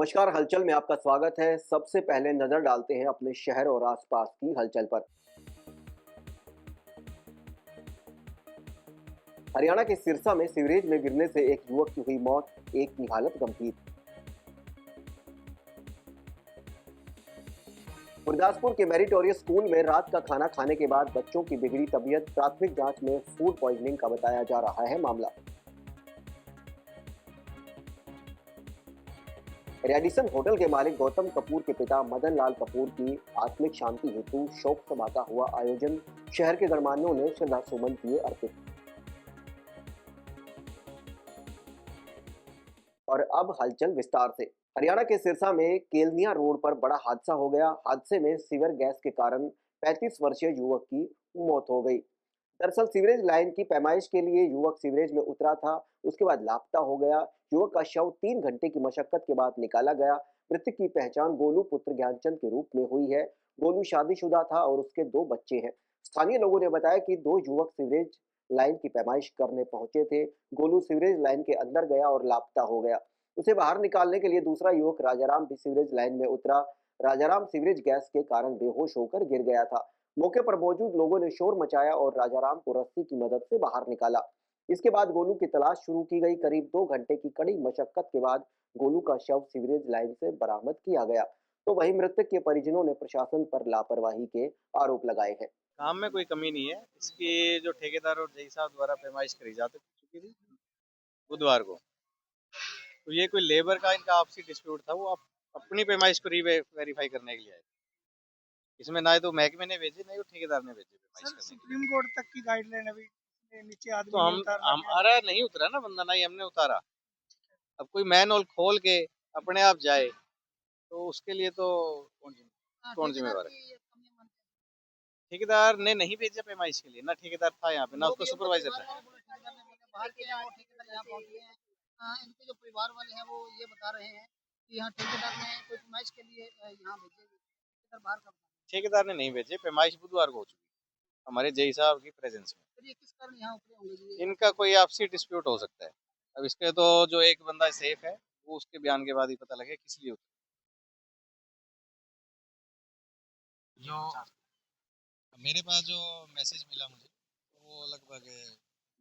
नमस्कार, हलचल में आपका स्वागत है। सबसे पहले नजर डालते हैं अपने शहर और आसपास की हलचल पर। हरियाणा के सिरसा में सीवरेज में गिरने से एक युवक की हुई मौत, एक की हालत गंभीर। गुरदासपुर के मेरिटोरियस स्कूल में रात का खाना खाने के बाद बच्चों की बिगड़ी तबीयत, प्राथमिक जांच में फूड पॉइजनिंग का बताया जा रहा है मामला। रेडिसन होटल के मालिक गौतम कपूर के पिता मदन लाल कपूर की आत्मिक शांति हेतु शोक सभा का हुआ आयोजन, शहर के गणमान्यों ने श्रद्धासुमन किए अर्पित। और अब हलचल विस्तार से। हरियाणा के सिरसा में केलनिया रोड पर बड़ा हादसा हो गया। हादसे में सीवर गैस के कारण 35 वर्षीय युवक की मौत हो गई। दरअसल सीवरेज लाइन की पैमाइश के लिए युवक सीवरेज में उतरा था, उसके बाद लापता हो गया। युवक का शव 3 घंटे की मशक्कत के बाद निकाला गया। मृतक की पहचान गोलू पुत्र ज्ञानचंद के रूप में हुई है। गोलू शादीशुदा था और उसके 2 बच्चे हैं। स्थानीय लोगों ने बताया कि 2 युवक सीवरेज लाइन की पैमाइश करने पहुंचे थे। गोलू सीवरेज लाइन के अंदर गया और लापता हो गया। उसे बाहर निकालने के लिए दूसरा युवक राजाराम भी सीवरेज लाइन में उतरा। राजाराम सीवरेज गैस के कारण बेहोश होकर गिर गया था। मौके पर मौजूद लोगों ने शोर मचाया और राजाराम को रस्सी की मदद से बाहर निकाला। इसके बाद गोलू की तलाश शुरू की गई। करीब 2 घंटे की कड़ी मशक्कत के बाद गोलू का शव सीवरेज लाइन से बरामद किया गया। तो वहीं मृतक के परिजनों ने प्रशासन पर लापरवाही के आरोप लगाए हैं। काम में कोई कमी नहीं है। इसकी जो ठेकेदार और जई साहब द्वारा पैमाइश करी जा चुकी थी बुधवार को, तो ये कोई लेबर का इनका आपसी डिस्प्यूट था। वो आप अपनी पैमाइश को वेरीफाई करने के लिए आए। इसमें ना तो महकमे ने भेजे, ना ही ठेकेदार ने भेजे पैमाइश करने के लिए। सुप्रीम कोर्ट तक की गाइडलाइन अभी नीचे तो आदमी नहीं उतारना क्या? हमारा नहीं उतरा ना बंदा, ना ही हमने उतारा। अब कोई मैन होल खोल के अपने आप जाए तो उसके लिए तो कौन जिम्मेवार है? ठेकेदार ने नहीं भेजा पैमाइश के लिए, ना ठेकेदार था यहाँ पे, ना उसका सुपरवाइजर था। बाहर के हैं वो ठेकेदार यहाँ पहुंचे हैं। इनके जो परिवार वाले हैं वो ये बता रहे हैं कि यहाँ ठेकेदार ने कोई फरमाइश के लिए यहाँ भेजे ठेकेदार बाहर का। ठेकेदार ने नहीं भेजे। पैमाइश बुधवार को हो चुकी हमारे जई साहब की प्रेजेंस में। फिर ये किस कारण यहाँ उतरे होंगे जी? इनका कोई आपसी डिस्प्यूट हो सकता है। अब इसके तो जो एक बंदा सेफ है, वो उसके बयान के बाद ही पता लगे किस लिए उतरे। जो मेरे पास जो मैसेज मिला मुझे, वो लगभग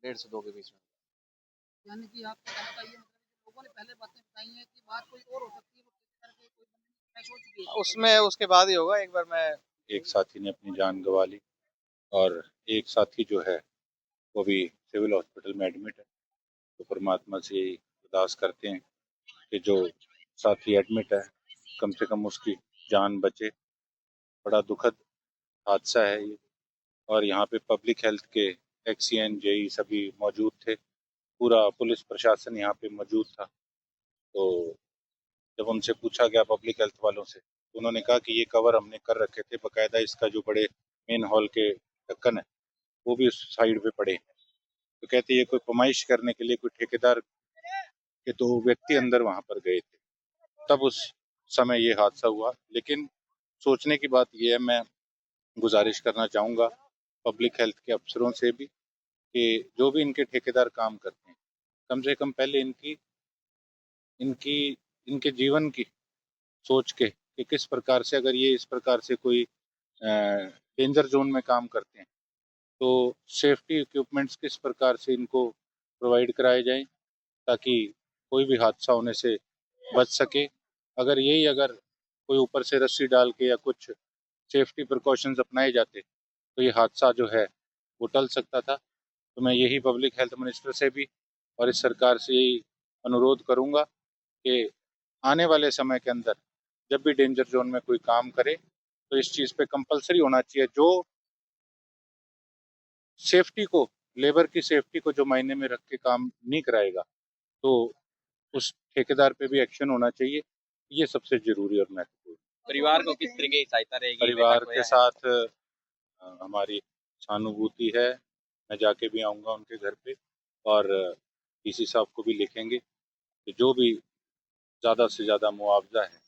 1:30 से 2 के बीच में। यानी कि आपको कहने का ये मतलब है कि लोगों ने पहले बातें बताई हैं कि बात कोई और हो सकती है, वो ठेकेदार के कोई बंदे की फरमाइश हो चुकी है। उसमें उसके बाद ही होगा। एक बार मैं एक साथी ने अपनी जान गंवा ली और एक साथी जो है वो भी सिविल हॉस्पिटल में एडमिट है। तो परमात्मा से यही अरदास करते हैं कि जो साथी एडमिट है कम से कम उसकी जान बचे। बड़ा दुखद हादसा है ये। और यहाँ पे पब्लिक हेल्थ के एक्सीएन जेई सभी मौजूद थे। पूरा पुलिस प्रशासन यहाँ पे मौजूद था। तो जब उनसे पूछा गया पब्लिक हेल्थ वालों से, तो उन्होंने कहा कि ये कवर हमने कर रखे थे बकायदा। इसका जो बड़े मेन हॉल के ढक्कन है वो भी उस साइड पे पड़े हैं। तो कहते ये कोई पैमाइश करने के लिए कोई ठेकेदार के 2 व्यक्ति अंदर वहां पर गए थे, तब उस समय ये हादसा हुआ। लेकिन सोचने की बात यह है, मैं गुजारिश करना चाहूँगा पब्लिक हेल्थ के अफसरों से भी कि जो भी इनके ठेकेदार काम करते हैं, कम से कम पहले इनकी इनकी इनके जीवन की सोच के कि किस प्रकार से, अगर ये इस प्रकार से कोई डेंजर जोन में काम करते हैं तो सेफ्टी इक्विपमेंट्स किस प्रकार से इनको प्रोवाइड कराए जाएं ताकि कोई भी हादसा होने से बच सके। अगर कोई ऊपर से रस्सी डाल के या कुछ सेफ्टी प्रिकॉशंस अपनाए जाते तो ये हादसा जो है वो टल सकता था। तो मैं यही पब्लिक हेल्थ मिनिस्टर से भी और इस सरकार से यही अनुरोध करूंगा कि आने वाले समय के अंदर जब भी डेंजर जोन में कोई काम करे तो इस चीज़ पे कंपलसरी होना चाहिए। जो सेफ्टी को, लेबर की सेफ्टी को जो मायने में रख के काम नहीं कराएगा तो उस ठेकेदार पे भी एक्शन होना चाहिए। ये सबसे जरूरी और महत्वपूर्ण। परिवार को किस तरीके की सहायता रहेगी? परिवार के साथ हमारी सहानुभूति है। मैं जाके भी आऊँगा उनके घर पे और डीसी साहब को भी लिखेंगे कि जो भी ज़्यादा से ज़्यादा मुआवजा है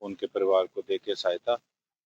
उनके परिवार को दे के सहायता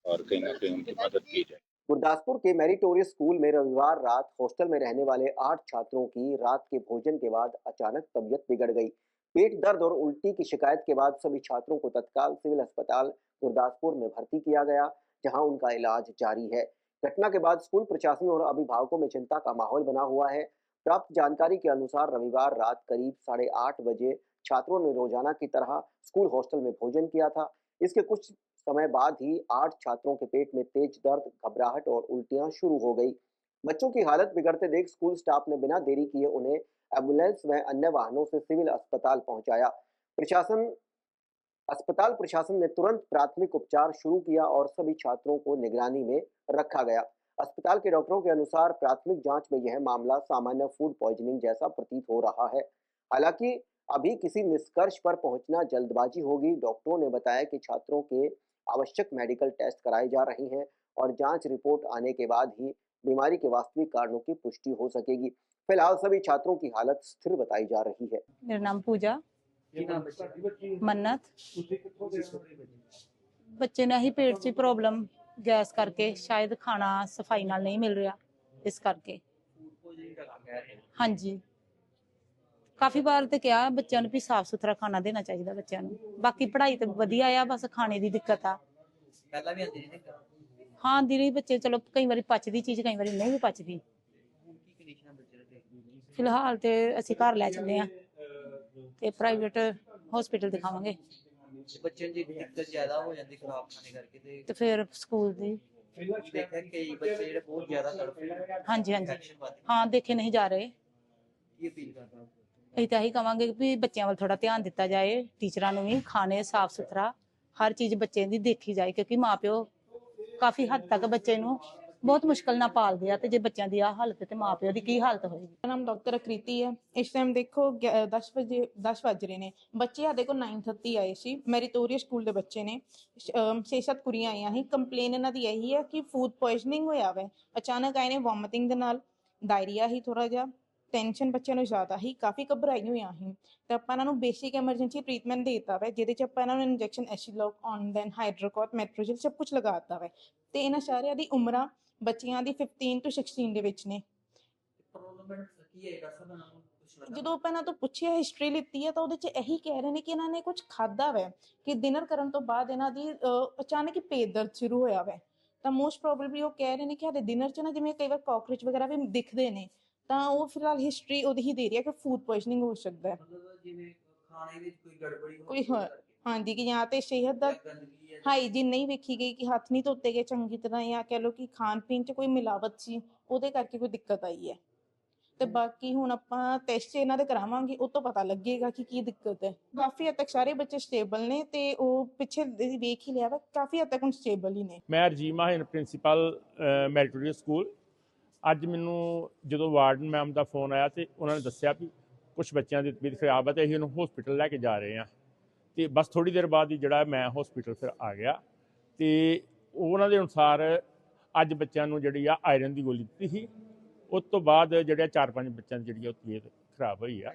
और कहीं ना कहीं उनकी मदद की जाए। गुरदासपुर के मेरिटोरियस स्कूल में रविवार रात हॉस्टल में रहने वाले 8 छात्रों की रात के भोजन के बाद अचानक तबीयत बिगड़ गई। पेट दर्द और उल्टी की शिकायत के बाद सभी छात्रों को तत्काल सिविल अस्पताल गुरदासपुर में भर्ती किया गया, जहां उनका इलाज जारी है। घटना के बाद स्कूल प्रशासन और अभिभावकों में चिंता का माहौल बना हुआ है। प्राप्त जानकारी के अनुसार रविवार रात करीब 8:30 बजे छात्रों ने रोजाना की तरह स्कूल हॉस्टल में भोजन किया था। इसके कुछ समय बाद ही 8 छात्रों के पेट में तेज दर्द, घबराहट और उल्टियां शुरू हो गई। बच्चों की हालत बिगड़ते देख स्कूल स्टाफ ने बिना देरी किए उन्हें एम्बुलेंस व अन्य वाहनों से सिविल अस्पताल पहुंचाया। प्रशासन अस्पताल प्रशासन ने तुरंत प्राथमिक उपचार शुरू किया और सभी छात्रों को निगरानी में रखा गया। अस्पताल के डॉक्टरों के अनुसार प्राथमिक जांच में यह मामला सामान्य फूड पॉइजनिंग जैसा प्रतीत हो रहा है। हालांकि अभी किसी निष्कर्ष पर पहुंचना जल्दबाजी होगी। डॉक्टरों ने बताया कि छात्रों के आवश्यक मेडिकल टेस्ट कराए जा रहे हैं और जांच रिपोर्ट आने के बाद ही बीमारी के वास्तविक कारणों की पुष्टि हो सकेगी। फिलहाल सभी छात्रों की हालत स्थिर बताई जा रही है। मेरा नाम पूजा मन्नत। ਬੱਚੇ ਨੇ ਹੀ ਪੇਟ 'ਚ ਪ੍ਰੋਬਲਮ ਗੈਸ ਕਰਕੇ, ਸ਼ਾਇਦ ਖਾਣਾ ਸਫਾਈ ਨਾਲ ਨਹੀਂ ਮਿਲ ਰਿਹਾ, ਇਸ ਕਰਕੇ। ਹਾਂਜੀ, ਕਾਫੀ ਵਾਰ ਤੇ ਕਿਹਾ ਬੱਚਿਆਂ ਨੂੰ ਵੀ ਸਾਫ ਸੁਥਰਾ ਖਾਣਾ ਦੇਣਾ ਚਾਹੀਦਾ ਬੱਚਿਆਂ ਨੂੰ। ਬਾਕੀ ਪੜ੍ਹਾਈ ਤੇ ਵਧੀਆ ਆ, ਬਸ ਖਾਣੇ ਦੀ ਦਿੱਕਤ ਆ। ਪਹਿਲਾਂ ਵੀ ਆਉਂਦੀ ਸੀ ਦਿੱਕਤ? ਹਾਂ ਆਉਂਦੀ ਰਹੀ, ਬੱਚੇ ਚਲੋ ਕਈ ਵਾਰੀ ਪਚਦੀ ਚੀਜ਼, ਕਈ ਵਾਰੀ ਨਹੀਂ ਵੀ ਪਚਦੀ। ਕੀ ਕੰਡੀਸ਼ਨ ਬੱਚੇ ਦੇ? ਫਿਲਹਾਲ ਤੇ ਅਸੀਂ ਘਰ ਲੈ ਚੱਲੇ ਆ ਤੇ ਪ੍ਰਾਈਵੇਟ ਹਸਪੀਟਲ ਦਿਖਾਵਾਂਗੇ ਬੱਚੇ ਦੀ ਦਿੱਕਤ ਜ਼ਿਆਦਾ ਹੋ ਜਾਂਦੀ ਖਰਾਬ ਖਾਣੇ ਕਰਕੇ ਤੇ ਫਿਰ ਸਕੂਲ ਦੀ। ਦੇਖਿਆ ਕਈ ਬੱਚੇ ਜਿਹੜੇ ਬਹੁਤ ਜ਼ਿਆਦਾ ਤੜਫਦੇ ਹਾਂਜੀ ਹਾਂਜੀ infection ਵੱਧ ਹਾਂ, ਦੇਖੇ ਨਹੀਂ ਜਾ ਰਹੇ। ਕੀ ਅਪੀਲ ਕਰਦਾ? ਅਸੀਂ ਤਾਂ ਇਹੀ ਕਵਾਂਗੇ ਵੀ ਬੱਚਿਆਂ ਵੱਲ ਥੋੜਾ ਧਿਆਨ ਦਿੱਤਾ ਜਾਏ, ਟੀਚਰਾਂ ਨੂੰ ਵੀ ਖਾਣੇ ਸਾਫ ਸੁਥਰਾ ਹਰ ਚੀਜ਼ ਬੱਚੇ ਦੀ ਦੇਖੀ ਜਾਏ, ਕਿਉਂਕਿ ਮਾਪਿਓ ਕਾਫੀ ਹੱਦ ਤੱਕ ਬੱਚੇ ਨੂੰ ਬਹੁਤ ਮੁਸ਼ਕਲ ਨਾਲ ਪਾਲਦੇ ਆ, ਤੇ ਜੇ ਬੱਚਿਆਂ ਦੀ ਆ ਹਾਲਤ ਤੇ ਮਾਪਿਓ ਦੀ ਕੀ ਹਾਲਤ ਹੋਏਗੀ। ਮੇਰਾ ਨਾਮ ਡਾਕਟਰ ਅਕ੍ਰਿਤੀ ਹੈ। ਇਸ ਟਾਈਮ ਦੇਖੋ 10 ਵੱਜ ਰਹੇ ਨੇ। ਬੱਚੇ ਸਾਡੇ ਕੋਲ 9:30 ਆਏ ਸੀ। ਮੈਰੀਟੋਰੀਅਸ ਸਕੂਲ ਦੇ ਬੱਚੇ ਨੇ। 6-7 ਕੁੜੀਆਂ ਆਈਆਂ ਸੀ। ਕੰਪਲੇਨ ਇਹਨਾਂ ਦੀ ਇਹੀ ਹੈ ਕਿ ਫੂਡ ਪੋਇਜ਼ਨਿੰਗ ਹੋਇਆ ਵਾ। ਅਚਾਨਕ ਆਏ ਨੇ ਵੋਮਿਟਿੰਗ ਦੇ ਨਾਲ, ਡਾਇਰੀਆ ਹੀ ਥੋੜਾ ਜਿਹਾ, ਟੈਨਸ਼ਨ ਬੱਚਿਆਂ ਨੂੰ ਜ਼ਿਆਦਾ ਹੀ, ਕਾਫੀ ਘਬਰਾਈ ਹੋਈਆਂ ਸੀ। ਤੇ ਆਪਾਂ ਇਹਨਾਂ ਨੂੰ ਬੇਸਿਕ ਐਮਰਜੈਂਸੀ ਟ੍ਰੀਟਮੈਂਟ ਦੇ ਦਿੱਤਾ ਵਾ, ਜਿਹਦੇ 'ਚ ਆਪਾਂ ਇਹਨਾਂ ਨੂੰ ਇੰਜੈਕਸ਼ਨ ਐਸੀਲੋਕ, ਔਨਡੈਨ, ਹਾਈਡਰੋਕੋਟ, ਮੈਟਰੋਜਲ ਸਭ ਕੁਝ ਲਗਾ ਦਿੱਤਾ ਵਾ। ਤੇ ਇਹਨਾਂ ਸਾਰਿਆਂ ਦੀ ਉਮਰਾਂ ਬੱਚਿਆਂ ਦੀ 15 ਤੋਂ 16 ਦੇ ਵਿੱਚ ਨੇ। ਪ੍ਰੋਬਲਮ ਕੀ ਹੈ ਦੱਸੋ ਨਾ ਕੁਝ? ਜਦੋਂ ਆਪਾਂ ਇਹਨਾਂ ਤੋਂ ਪੁੱਛਿਆ, ਹਿਸਟਰੀ ਲਿੱਤੀ ਹੈ, ਤਾਂ ਉਹਦੇ 'ਚ ਇਹੀ ਕਹਿ ਰਹੇ ਨੇ ਕਿ ਇਹਨਾਂ ਨੇ ਕੁਝ ਖਾਧਾ ਵੈ, ਕਿ ਡਿਨਰ ਕਰਨ ਤੋਂ ਬਾਅਦ ਇਹਨਾਂ ਦੀ ਅਚਾਨਕ ਹੀ ਪੇਟ ਦਰਦ ਸ਼ੁਰੂ ਹੋਇਆ ਵੈ। ਤਾਂ ਮੋਸਟ ਪ੍ਰੋਬੇਬਲੀ ਉਹ ਕਹਿ ਰਹੇ ਨੇ ਕਿ ਸਾਡੇ ਡਿਨਰ 'ਚ ਨਾ ਜਿਵੇਂ ਕਈ ਵਾਰ ਕਾਕਰੋਚ ਵਗੈਰਾ ਵੀ ਦਿਖਦੇ ਨੇ, ਤਾਂ ਉਹ ਫਿਲਹਾਲ ਹਿਸਟਰੀ ਉਹਦੀ ਹੀ ਦੇ ਰਹੀ ਹੈ ਕਿ ਫੂਡ ਪੋਇਜ਼ਨਿੰਗ ਹੋ ਸਕਦਾ ਹੈ। ਮਤਲਬ ਜਿਵੇਂ ਖਾਣੇ ਵਿੱਚ ਕੋਈ ਗੜਬੜੀ ਕੋਈ ਹਾਂਜੀ, ਕਿ ਜਾਂ ਤੇ ਸਿਹਤ ਦਾ ਹਾਈਜੀਨ ਨਹੀਂ ਵੇਖੀ ਗਈ, ਕਿ ਹੱਥ ਨਹੀਂ ਧੋਤੇ ਗਏ ਚੰਗੀ ਤਰ੍ਹਾਂ, ਜਾਂ ਕਹਿ ਲਓ ਕਿ ਖਾਣ ਪੀਣ 'ਚ ਕੋਈ ਮਿਲਾਵਟ ਸੀ, ਉਹਦੇ ਕਰਕੇ ਕੋਈ ਦਿੱਕਤ ਆਈ ਹੈ। ਤੇ ਬਾਕੀ ਹੁਣ ਆਪਾਂ ਟੈਸਟ ਇਹਨਾਂ ਦੇ ਕਰਾਵਾਂਗੇ, ਉਹ ਤੋਂ ਪਤਾ ਲੱਗੇਗਾ ਕਿ ਕੀ ਦਿੱਕਤ ਹੈ। ਕਾਫੀ ਹੱਦ ਤੱਕ ਸਾਰੇ ਬੱਚੇ ਸਟੇਬਲ ਨੇ, ਤੇ ਉਹ ਪਿੱਛੇ ਵੇਖ ਹੀ ਲਿਆ ਵਾ, ਕਾਫੀ ਹੱਦ ਤੱਕ ਹੁਣ ਸਟੇਬਲ ਹੀ ਨੇ। ਮੈਂ ਰਜੀਵ ਮਾਹਿਨ, ਪ੍ਰਿੰਸੀਪਲ ਮੈਰੀਟੋਰੀਅਸ ਸਕੂਲ। ਅੱਜ ਮੈਨੂੰ ਜਦੋਂ ਵਾਰਡਨ ਮੈਮ ਦਾ ਫੋਨ ਆਇਆ ਤੇ ਉਹਨਾਂ ਨੇ ਦੱਸਿਆ ਵੀ ਕੁਝ ਬੱਚਿਆਂ ਦੀ ਤਬੀਅਤ ਖਰਾਬ ਹੈ ਤੇ ਅਸੀਂ ਉਹਨੂੰ ਹਸਪੀਟਲ ਲੈ ਕੇ ਜਾ ਰਹੇ ਹਾਂ। ਤੇ ਬਸ ਥੋੜੀ ਦੇਰ ਬਾਅਦ ਹੀ ਜਿਹੜਾ ਮੈਂ ਹਸਪੀਟਲ ਫਿਰ ਆ ਗਿਆ, ਤੇ ਉਹਨਾਂ ਦੇ ਅਨੁਸਾਰ ਅੱਜ ਬੱਚਿਆਂ ਨੂੰ ਜਿਹੜੀ ਆ ਆਇਰਨ ਦੀ ਗੋਲੀ ਦਿੱਤੀ ਸੀ। ਉਸ ਤੋਂ ਬਾਅਦ ਜਿਹੜੇ 4-5 ਬੱਚਿਆਂ ਦੀ ਜਿਹੜੀ ਉਹ ਤਬੀਅਤ ਖਰਾਬ ਹੋਈ ਆ।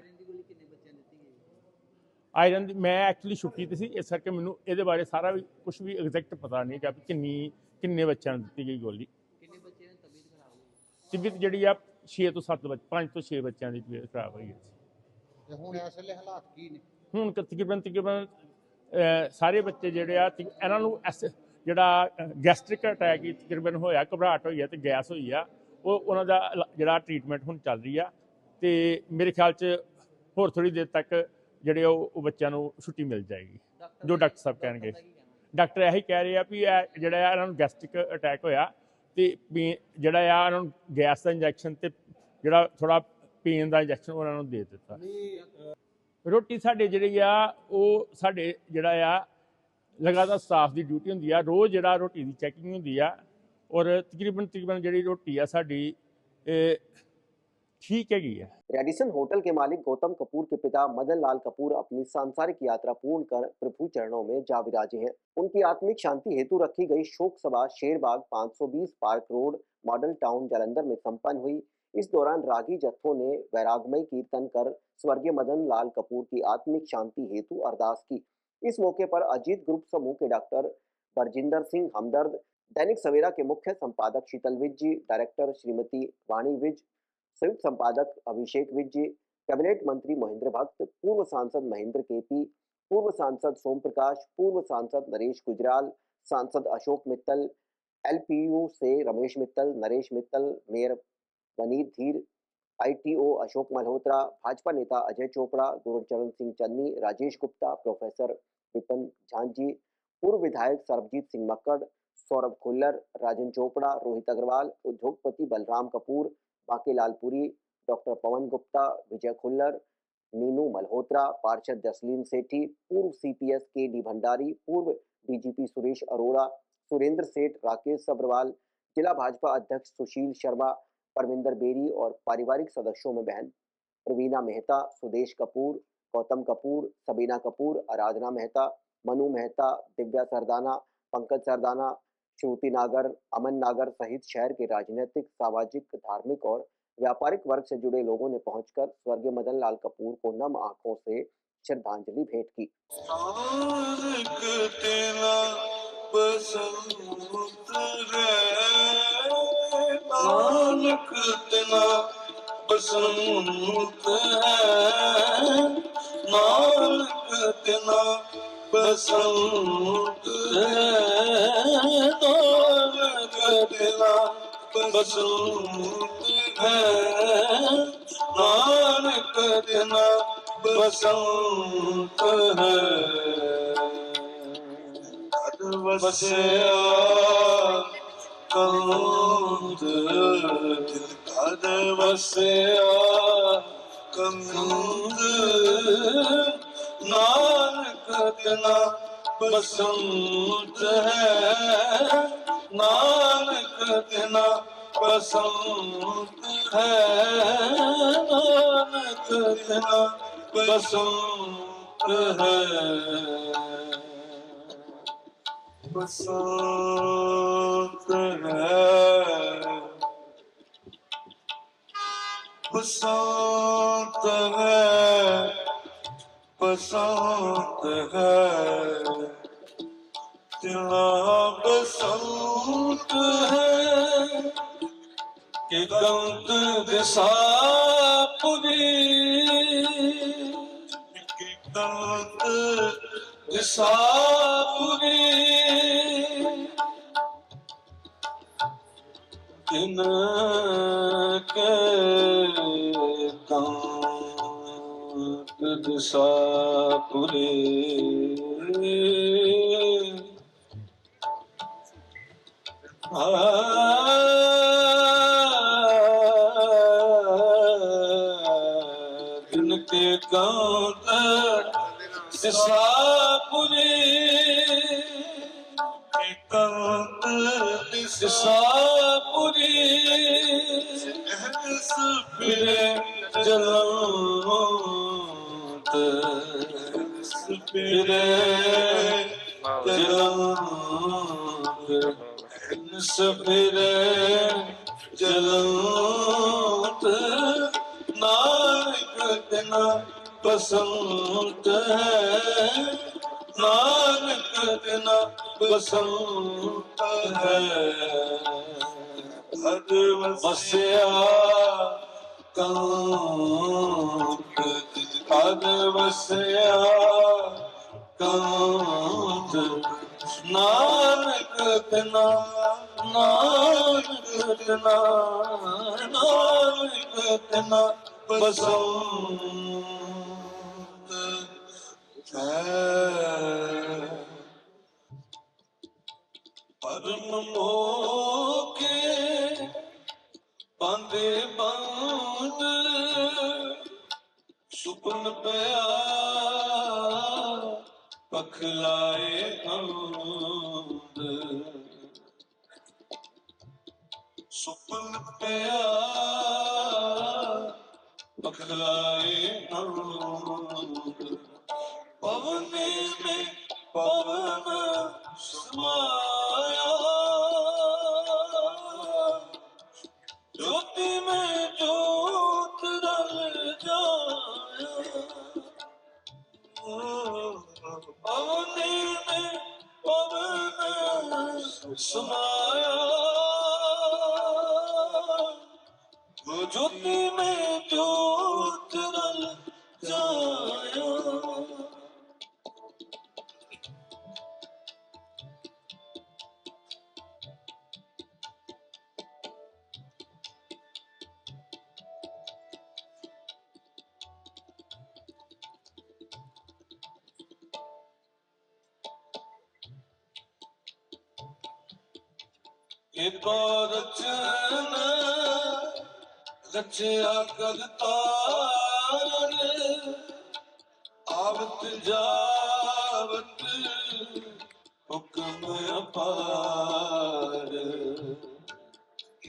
ਆਇਰਨ ਦੀ ਮੈਂ ਐਕਚੁਅਲੀ ਛੁੱਟੀ 'ਤੇ ਸੀ, ਇਸ ਕਰਕੇ ਮੈਨੂੰ ਇਹਦੇ ਬਾਰੇ ਸਾਰਾ ਵੀ ਕੁਝ ਵੀ ਐਗਜ਼ੈਕਟ ਪਤਾ ਨਹੀਂ ਕਿ ਕਿੰਨੇ ਬੱਚਿਆਂ ਨੂੰ ਦਿੱਤੀ ਗਈ ਗੋਲੀ। ਕਿੰਨੇ ਬੱਚਿਆਂ ਦੀ ਤਬੀਅਤ ਖਰਾਬ ਹੋਈ? ਤਬੀਅਤ ਜਿਹੜੀ ਆ 6 ਤੋਂ 7 ਬੱਚੇ, 5 ਤੋਂ 6 ਬੱਚਿਆਂ ਦੀ ਤਬੀਅਤ ਖਰਾਬ ਹੋਈ ਹੈ। ਤੇ ਹੁਣ ਇਸ ਵੇਲੇ ਹਾਲਾਤ ਕੀ ਨੇ? ਹੁਣ ਤਕਰੀਬਨ ਸਾਰੇ ਬੱਚੇ ਜਿਹੜੇ ਆ ਇਹਨਾਂ ਨੂੰ ਜਿਹੜਾ ਗੈਸਟ੍ਰਿਕ ਅਟੈਕ ਹੀ ਤਕਰੀਬਨ ਹੋਇਆ, ਘਬਰਾਹਟ ਹੋਈ ਹੈ ਤੇ ਗੈਸ ਹੋਈ ਆ, ਉਹਨਾਂ ਦਾ ਜਿਹੜਾ ਟ੍ਰੀਟਮੈਂਟ ਹੁਣ ਚੱਲ ਰਹੀ ਆ। ਤੇ ਮੇਰੇ ਖਿਆਲ 'ਚ ਹੋਰ ਥੋੜ੍ਹੀ ਦੇਰ ਤੱਕ ਜਿਹੜੇ ਉਹ ਬੱਚਿਆਂ ਨੂੰ ਛੁੱਟੀ ਮਿਲ ਜਾਏਗੀ, ਜੋ ਡਾਕਟਰ ਸਾਹਿਬ ਕਹਿਣਗੇ। ਡਾਕਟਰ ਇਹੀ ਕਹਿ ਰਹੇ ਆ ਵੀ ਇਹ ਜਿਹੜਾ ਇਹਨਾਂ ਨੂੰ ਗੈਸਟ੍ਰਿਕ ਅਟੈਕ ਹੋਇਆ, ਤੇ ਜਿਹੜਾ ਆ ਇਹਨਾਂ ਨੂੰ ਗੈਸ ਦਾ ਇੰਜੈਕਸ਼ਨ ਤੇ ਜਿਹੜਾ ਥੋੜਾ ਪੇਨ ਦਾ ਇੰਜੈਕਸ਼ਨ ਉਹਨਾਂ ਨੂੰ ਦੇ ਦਿੱਤਾ। ਰੋਟੀ ਸਾਡੇ ਜਿਹੜੀ ਆ ਉਹ ਸਾਡੇ ਜਿਹੜਾ ਆ ਲਗਾਤਾਰ ਸਟਾਫ ਦੀ ਡਿਊਟੀ ਹੁੰਦੀ ਆ, ਰੋਜ਼ ਜਿਹੜਾ ਰੋਟੀ ਦੀ ਚੈਕਿੰਗ ਹੁੰਦੀ ਆ, ਔਰ ਤਕਰੀਬਨ ਜਿਹੜੀ ਰੋਟੀ ਆ ਸਾਡੀ ठीक है। रेडिसन होटल के मालिक गौतम कपूर के पिता मदन लाल कपूर अपनी सांसारिक यात्रा पूर्ण कर प्रभु चरणों में जा विराजे हैं। उनकी आत्मिक शांति हेतु रखी गई शोक सभा शेरबाग 520 park road model town Jalandhar में संपन्न हुई। इस दौरान रागी जत्थों ने वैरागमय कीर्तन कर स्वर्गीय मदन लाल कपूर की आत्मिक शांति हेतु अरदास की। इस मौके पर अजीत ग्रुप समूह के डॉक्टर बरजिंदर सिंह हमदर्द, दैनिक सवेरा के मुख्य संपादक शीतल विज जी, डायरेक्टर श्रीमती वाणी विज, संयुक्त संपादक अभिषेक विज जी, कैबिनेट मंत्री महेंद्र भट्ट, पूर्व सांसद महेंद्र केपी, पूर्व सांसद सोम प्रकाश, पूर्व सांसद नरेश गुजराल, सांसद अशोक मित्तल, एलपीयू से रमेश मित्तल, नरेश मित्तल, मेयर वनीत धीर, आईटीओ अशोक मल्होत्रा, भाजपा नेता अजय चोपड़ा, गुरुचरण सिंह चन्नी, राजेश गुप्ता, प्रोफेसर विपिन झांझी, पूर्व विधायक सरबजीत सिंह मक्कड़, सौरभ खुल्लर, राजन चोपड़ा, रोहित अग्रवाल, उद्योगपति बलराम कपूर, बांकेलाल पुरी, डॉक्टर पवन गुप्ता, विजय खुल्लर, नीनू मल्होत्रा, पार्षद जसलीन सेठी, पूर्व सीपीएस के डी भंडारी, पूर्व डीजीपी सुरेश अरोड़ा, सुरेंद्र सेठ, राकेश सब्रवाल, जिला भाजपा अध्यक्ष सुशील शर्मा, परमिंदर बेरी और पारिवारिक सदस्यों में बहन प्रवीणा मेहता, सुदेश कपूर, गौतम कपूर, सबीना कपूर, आराधना मेहता, मनु मेहता, दिव्या सरदाना, पंकज सरदाना, श्रुति नागर, अमन नागर सहित शहर के राजनीतिक, सामाजिक, धार्मिक और व्यापारिक वर्ग से जुड़े लोगों ने पहुंचकर स्वर्गीय मदन लाल कपूर को नम आंखों से श्रद्धांजलि भेंट की। नानक तेरा बसंत है, नानक तेरा बसंत है, नानक तेरा बसंत है, नानक तेरा बसंत है। बसया कंद दिल कद बसया कंद, नानक तेरा बसंत है, नानक तेरा बसंत है, नानक तेरा बसंत है। बसंत है, बसंत है, बसंत है, तेरा बसंत है कि कंत दिशा पुरी, कि कंत दिशा पुरी, तिन के कंत दिशा पुरी, जिनके कांत दिशापुरी, कांत दिशापुरी, फिरे जलंत, फिरे जलंत, सफिरे जलंत, नानक तेरा बसंत है, नानक तेरा बसंत है। हद बसया कांत, हद बसया कांत, नानक तेरा, नानक तेरा, नानक तेरा बसंत है। परम मोके बांधे बांध, सुपन पया पखलाए अंद, सुपन पया पखलाए अंद, पवने में पवन समाया, ज्योति में ज्योत रल जाया, पवने में पवन समाया, ज्योति में ज्योत रल एको रचना रचया करतार आवत जावत हुक्म अपार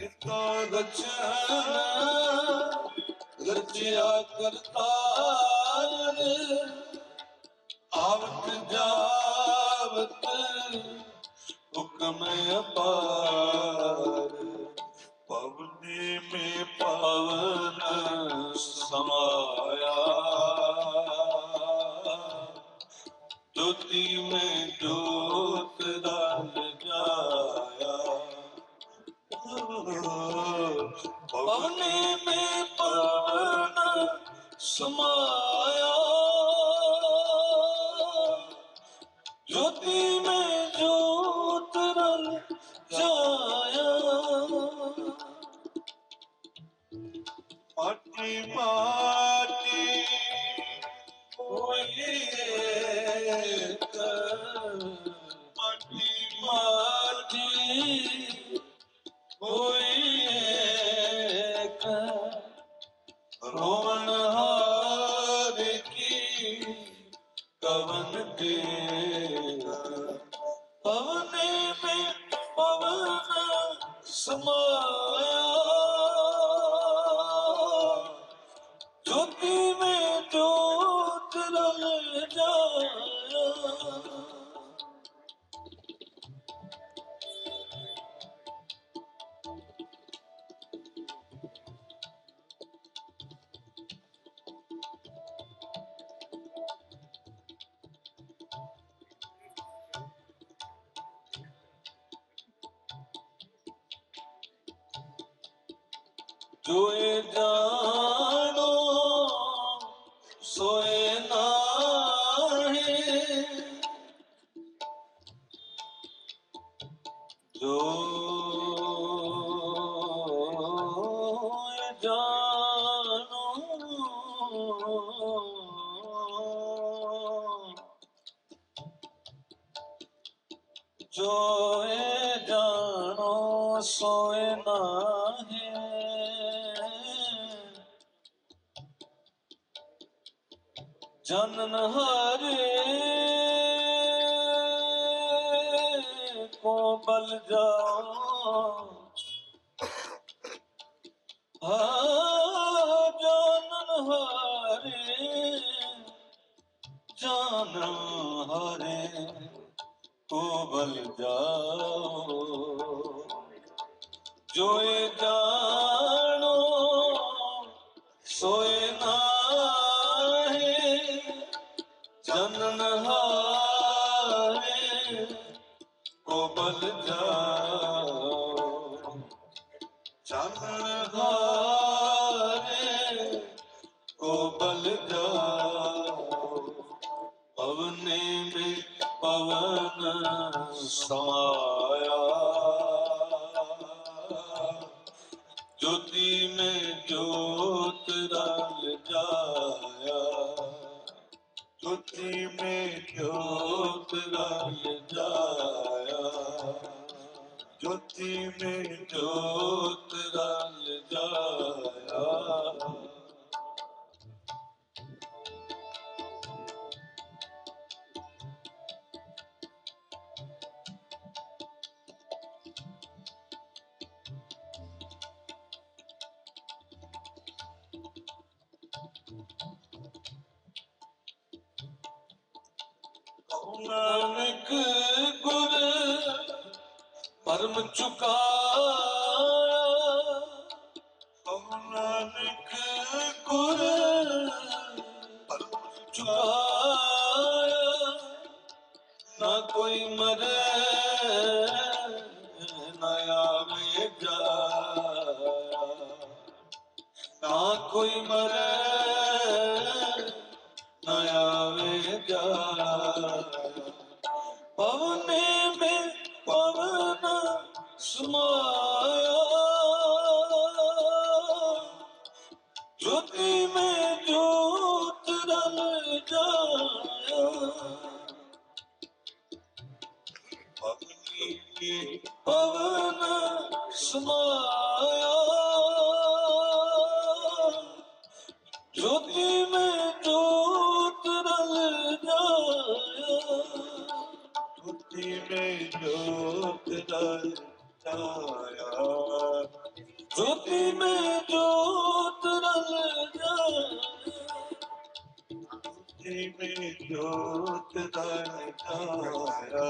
एको रचना रचया करतार आवत जावत हुक्म अपार पवने में पवन समाया ज्योति में ज्योत डाल जाया पवने में पवन समाया ज्योति में ज्योत डाल जाया माटी माटी होई एक माटी माटी होई एक रोवन हार की कवन देगा पवने में पवन समाया ज्योति में ज्योत रल जाया जोए जानो सोए नाहे जो जानो जोए जानो सोए नाहे जनन हरे को बल जाओ जानन हरे को बल जाओ जोए जानो सोए नाहे जनन हारे को बल जाओ जनन हारे को बल जाओ पवने में पवन समाया ज्योति में ज्योत डाल जाया ज्योति में ज्योत डाल जाया ज्योति में ज्योत डाल जाया नानक गुर परम चुकाया नानक गुर परम चुकाया ना कोई मरे ना आवे जाया ना कोई मरे ना आवे जाया पवने में पवन समाया ज्योति में ज्योत डाल जाया पवनी में पवन समाया ज्योति में ज्योत रल जाया ज्योति में ज्योत रल जाया ज्योति में ज्योत रल जाया ज्योति में ज्योत रल जाया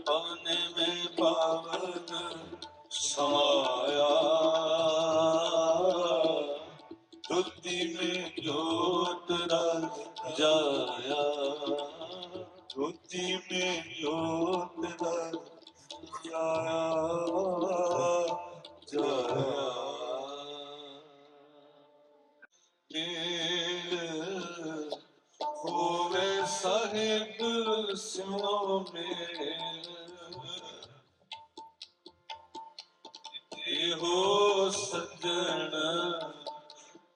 पाने में पावन समाया ज्योति में ज्योत रल जाया ज्योति में ज्योत रल जाया जाया मेल होवे साहिब स्यों मेल हो सज्जन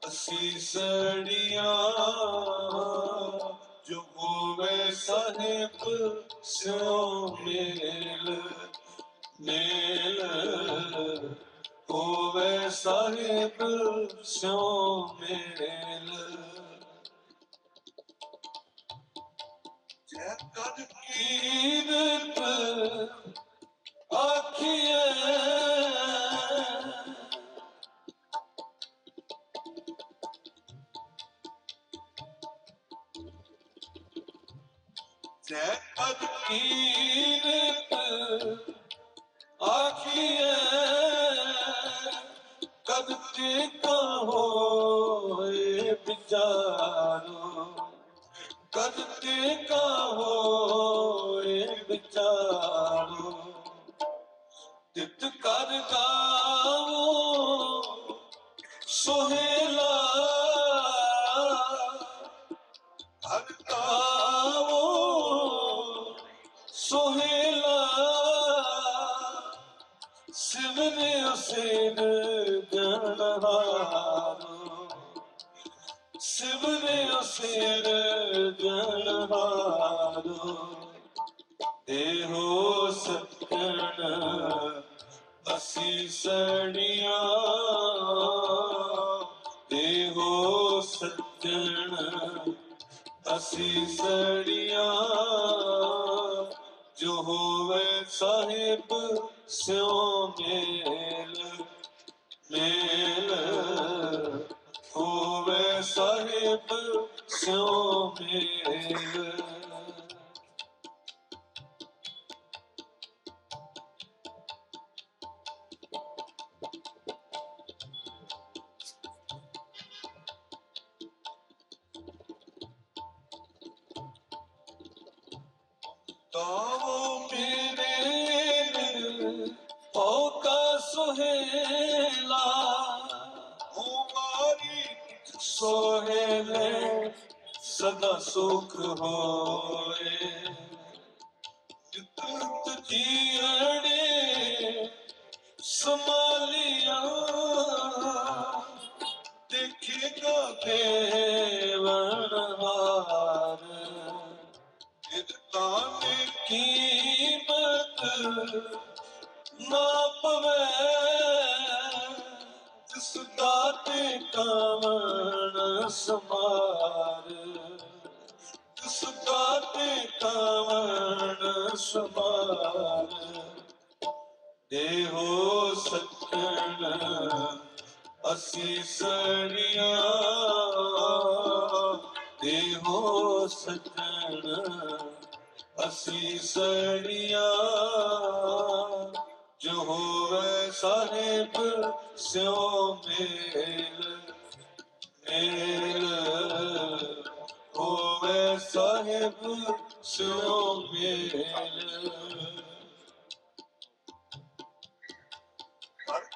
असी सड़िया जो होवे साहिब स्यों मेल मेल होवे साहिब स्यों मेल जय कद कीरत आखिए जय कद कीरत आखिए कद टेका होए विचारो कद टेका होए विचारो तित कर गाओ सोहेला कर गाओ सोहेला सिमरे उसेन जनहारो सिमरे उसेन जनहारो देहो सत्कन असी सड़िया देहो सज्जन असी सड़िया जो होवे साहिब स्यों मेल मेल होवे साहिब स्यों मेल तो मेरे का सुहेला हमारी सोहेले सदा सुख होए जित जियड़े संभालिया देखेगा देवन हार ताने कीमत ना पवे जिस दाते कामन समार जिस दाते कामन समार देहो सज्जन असी सड़िया देहो सज्जन असी सड़िया जो होवे साहिब स्यों मेल मेल होवे साहिब स्यों मेल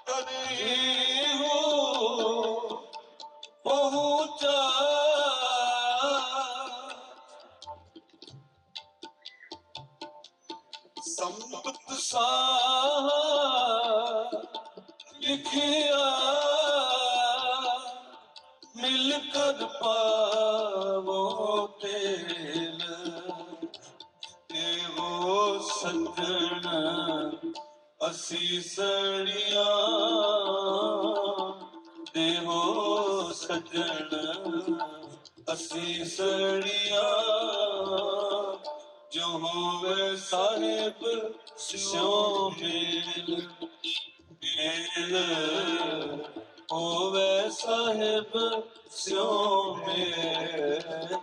करे हो पहुँचा संपत सा लिखिया तिल कर पावो तेल देवो सज्जन असीसड़िया देवो सज्जन असीसड़िया जो होवे साहिब स्यों मेल मेल होवे साहिब स्यों मेल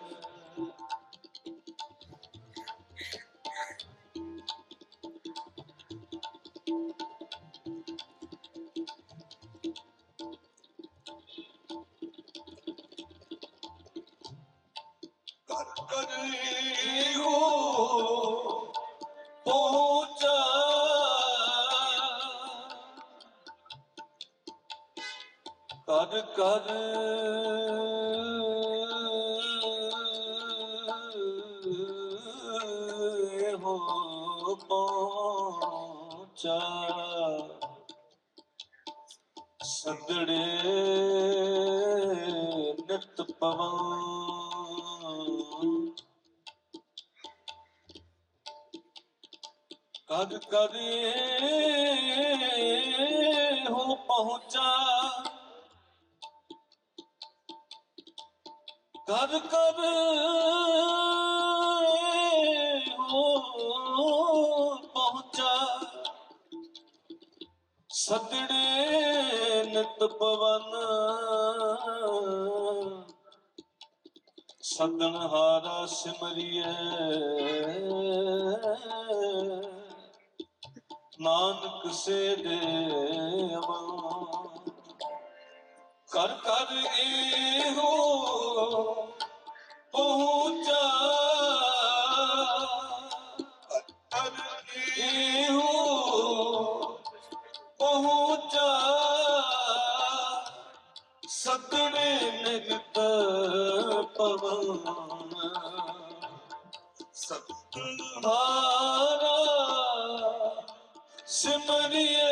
करी हो पहुंचा कर कर हो पहुंचा सदड़े नित पवन कद करे हो पहुंचा कद कर हो पहुंचा सदड़े नित पवन सदन हारा सिमरिए नानक से देवा कर कर ए हो पहुंचा कर ए हो पहुंचा सदने निगत पवन सतहारा सिमरिए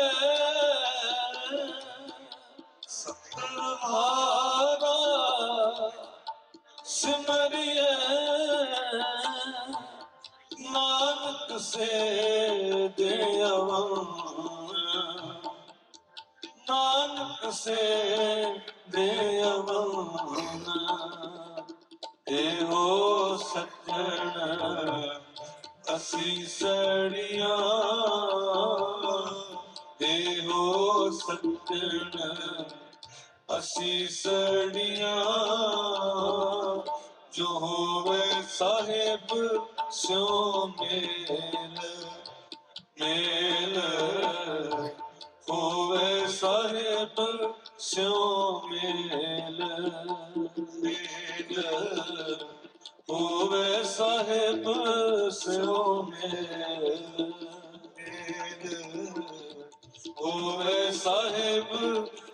सतहारा सिमरिए नानक से देवा नानक से देवा देहो सज्जन असीसड़िया देहो सज्जन असीसड़िया जो होवे साहिब स्यों मेल मेल होवे साहिब स्यों मेल मेल होवे साहिब स्यों मेल मेल होवे साहिब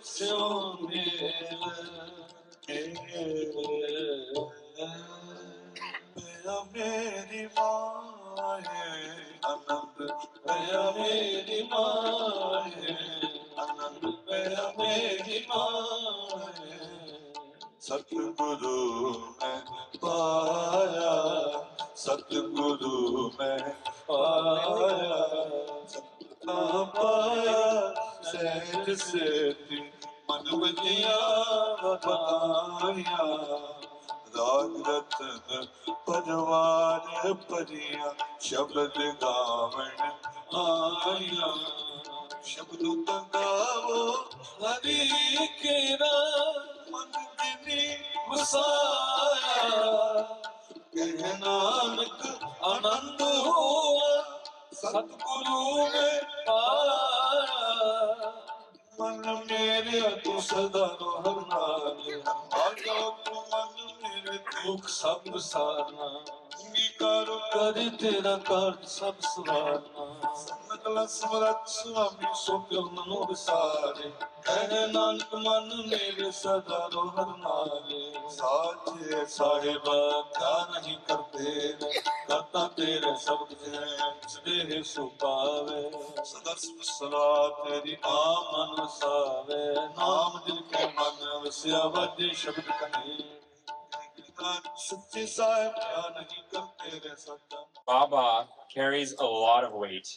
स्यों मेल मेरी माए आनंद भया मेरी माए आनंद भया मेरी माए सतगुरु मैं पाया सतगुरु मैं पाया सतना पाया सहज से मन बजिया बनाया राग रतन परवार परिया शब्द गावण आया शब्द गावो हरि केरा मन दिनी वसाया कह नानक आनंद हुआ सतगुरु में पाया मन मेरे तू सदा रोहनाने आजा तू मन मेरे दुख सब सारना करो कर तेरा कर सब सवारना सकल समरथ स्वामी सुकर मनो विसारे कह नानक मन मेरे सदा रोहर नारे साचे साहिबा क्या नहीं करते करता तेरे सब है सुपावे सदा सदा तेरी नाम मन वसावे नाम दिल के मन वसिया वज शब्द कहे सच्चे साहिब क्या नहीं करते रे सदा Baba carries a lot of weight.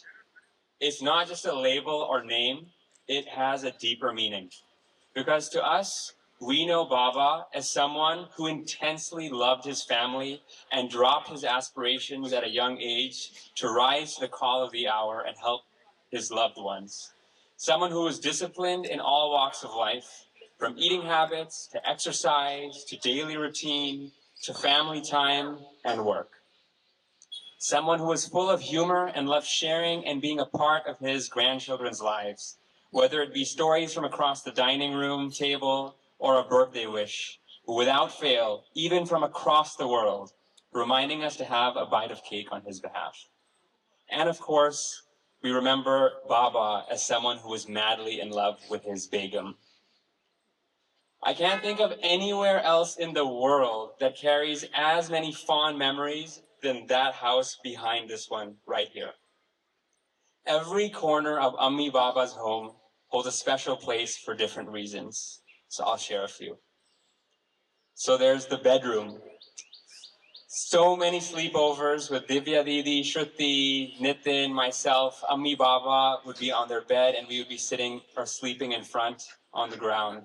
It's not just a label or name, it has a deeper meaning. Because to us, we know Baba as someone who intensely loved his family and dropped his aspirations at a young age to rise to the call of the hour and help his loved ones. Someone who was disciplined in all walks of life, from eating habits to exercise to daily routine to family time and work. Someone who was full of humor and loved sharing and being a part of his grandchildren's lives, whether it be stories from across the dining room table or a birthday wish, without fail, even from across the world, reminding us to have a bite of cake on his behalf. And of course, we remember Baba as someone who was madly in love with his Begum. I can't think of anywhere else in the world that carries as many fond memories than that house behind this one right here. Every corner of Ammi Baba's home holds a special place for different reasons. So I'll share a few. So there's the bedroom. So many sleepovers with Divya Didi, Shruti, Nitin, myself. Ammi Baba would be on their bed and we would be sitting or sleeping in front on the ground.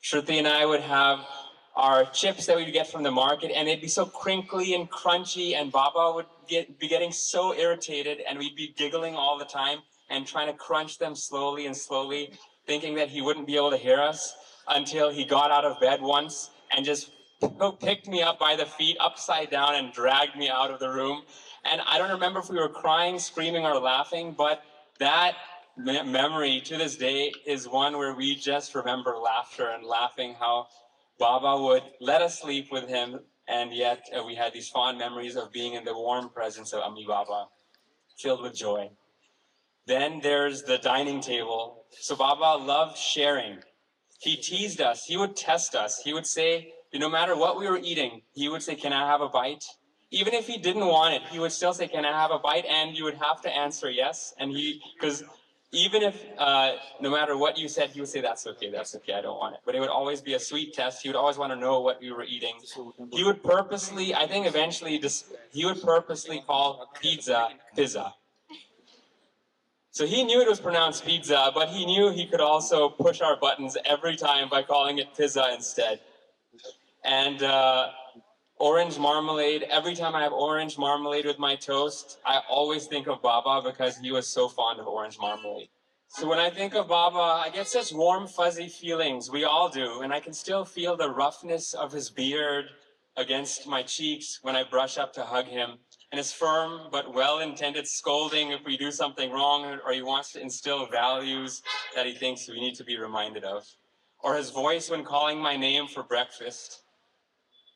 Shruti and I would have our chips that we'd get from the market, and they'd be so crinkly and crunchy, and Baba would be getting so irritated, and we'd be giggling all the time and trying to crunch them slowly and slowly, thinking that he wouldn't be able to hear us, until he got out of bed once and just picked me up by the feet upside down and dragged me out of the room. And I don't remember if we were crying, screaming, or laughing, but that memory to this day is one where we just remember laughter and laughing how Baba would let us sleep with him, and yet we had these fond memories of being in the warm presence of Ammi Baba, filled with joy. Then there's the dining table. So Baba loved sharing. He teased us. He would test us. He would say, no matter what we were eating, he would say, "Can I have a bite?" Even if he didn't want it, he would still say, "Can I have a bite?" And you would have to answer yes. And because even if, no matter what you said, he would say, that's okay, I don't want it. But it would always be a sweet test. He would always want to know what we were eating. He would purposely, I think eventually, he would purposely call pizza, pizza. So he knew it was pronounced pizza, but he knew he could also push our buttons every time by calling it pizza instead. And orange marmalade, every time I have orange marmalade with my toast, I always think of Baba because he was so fond of orange marmalade. So when I think of Baba, I get such warm, fuzzy feelings. We all do. And I can still feel the roughness of his beard against my cheeks when I brush up to hug him. And his firm but well-intended scolding if we do something wrong, or he wants to instill values that he thinks we need to be reminded of. Or his voice when calling my name for breakfast.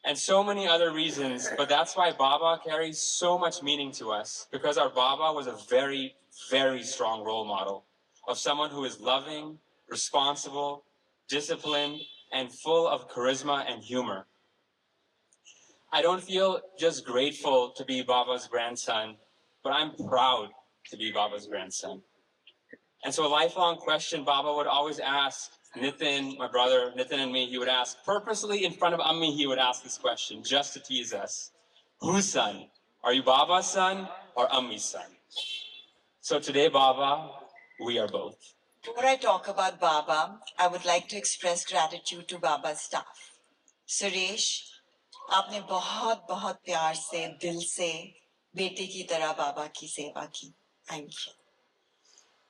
And so many other reasons, but that's why Baba carries so much meaning to us, because our Baba was a very, very strong role model of someone who is loving, responsible, disciplined, and full of charisma and humor. I don't feel just grateful to be Baba's grandson, but I'm proud to be Baba's grandson. And so a lifelong question Baba would always ask Nitin, my brother, Nitin and me, he would ask, purposely in front of Ammi, he would ask this question, just to tease us. Whose son? Are you Baba's son or Ammi's son? So today, Baba, we are both. Before I talk about Baba, I would like to express gratitude to Baba's staff. Suresh, आपने बहुत बहुत प्यार से, दिल से, बेटे की तरह बाबा की सेवा की. Thank you.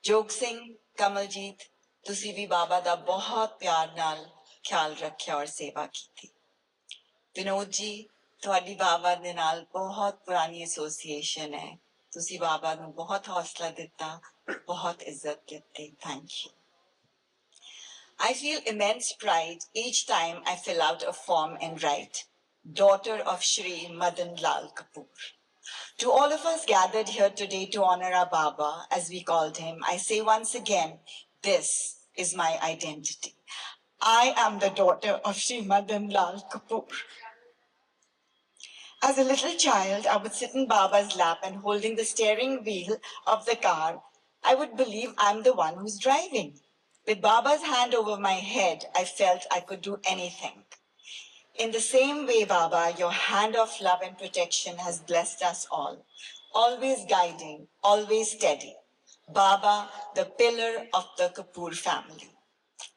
जोग सिंह, कमलजीत, ਤੁਸੀਂ ਵੀ ਬਾਬਾ ਦਾ ਬਹੁਤ ਪਿਆਰ ਨਾਲ ਖਿਆਲ ਰੱਖਿਆ ਔਰ ਸੇਵਾ ਕੀਤੀ. ਵਿਨੋਦ ਜੀ, ਤੁਹਾਡੀ ਬਾਬਾ ਦੇ ਨਾਲ ਬਹੁਤ ਪੁਰਾਣੀ ਐਸੋਸੀਏਸ਼ਨ ਹੈ. ਤੁਸੀਂ ਬਾਬਾ ਨੂੰ ਬਹੁਤ ਹੌਸਲਾ ਦਿੱਤਾ, ਬਹੁਤ ਇੱਜ਼ਤ ਦਿੱਤੀ. Thank you. I feel immense pride each time I fill out a form and write, daughter of Shri Madan Lal Kapoor. To all of us gathered here today to honor our Baba, as we called him, I say once again, this is my identity. I am the daughter of Sri Madan Lal Kapoor. As a little child, I would sit in Baba's lap and holding the steering wheel of the car, I would believe I'm the one who's driving. With Baba's hand over my head, I felt I could do anything. In the same way, Baba, your hand of love and protection has blessed us all, always guiding, always steady. Baba, the pillar of the Kapoor family.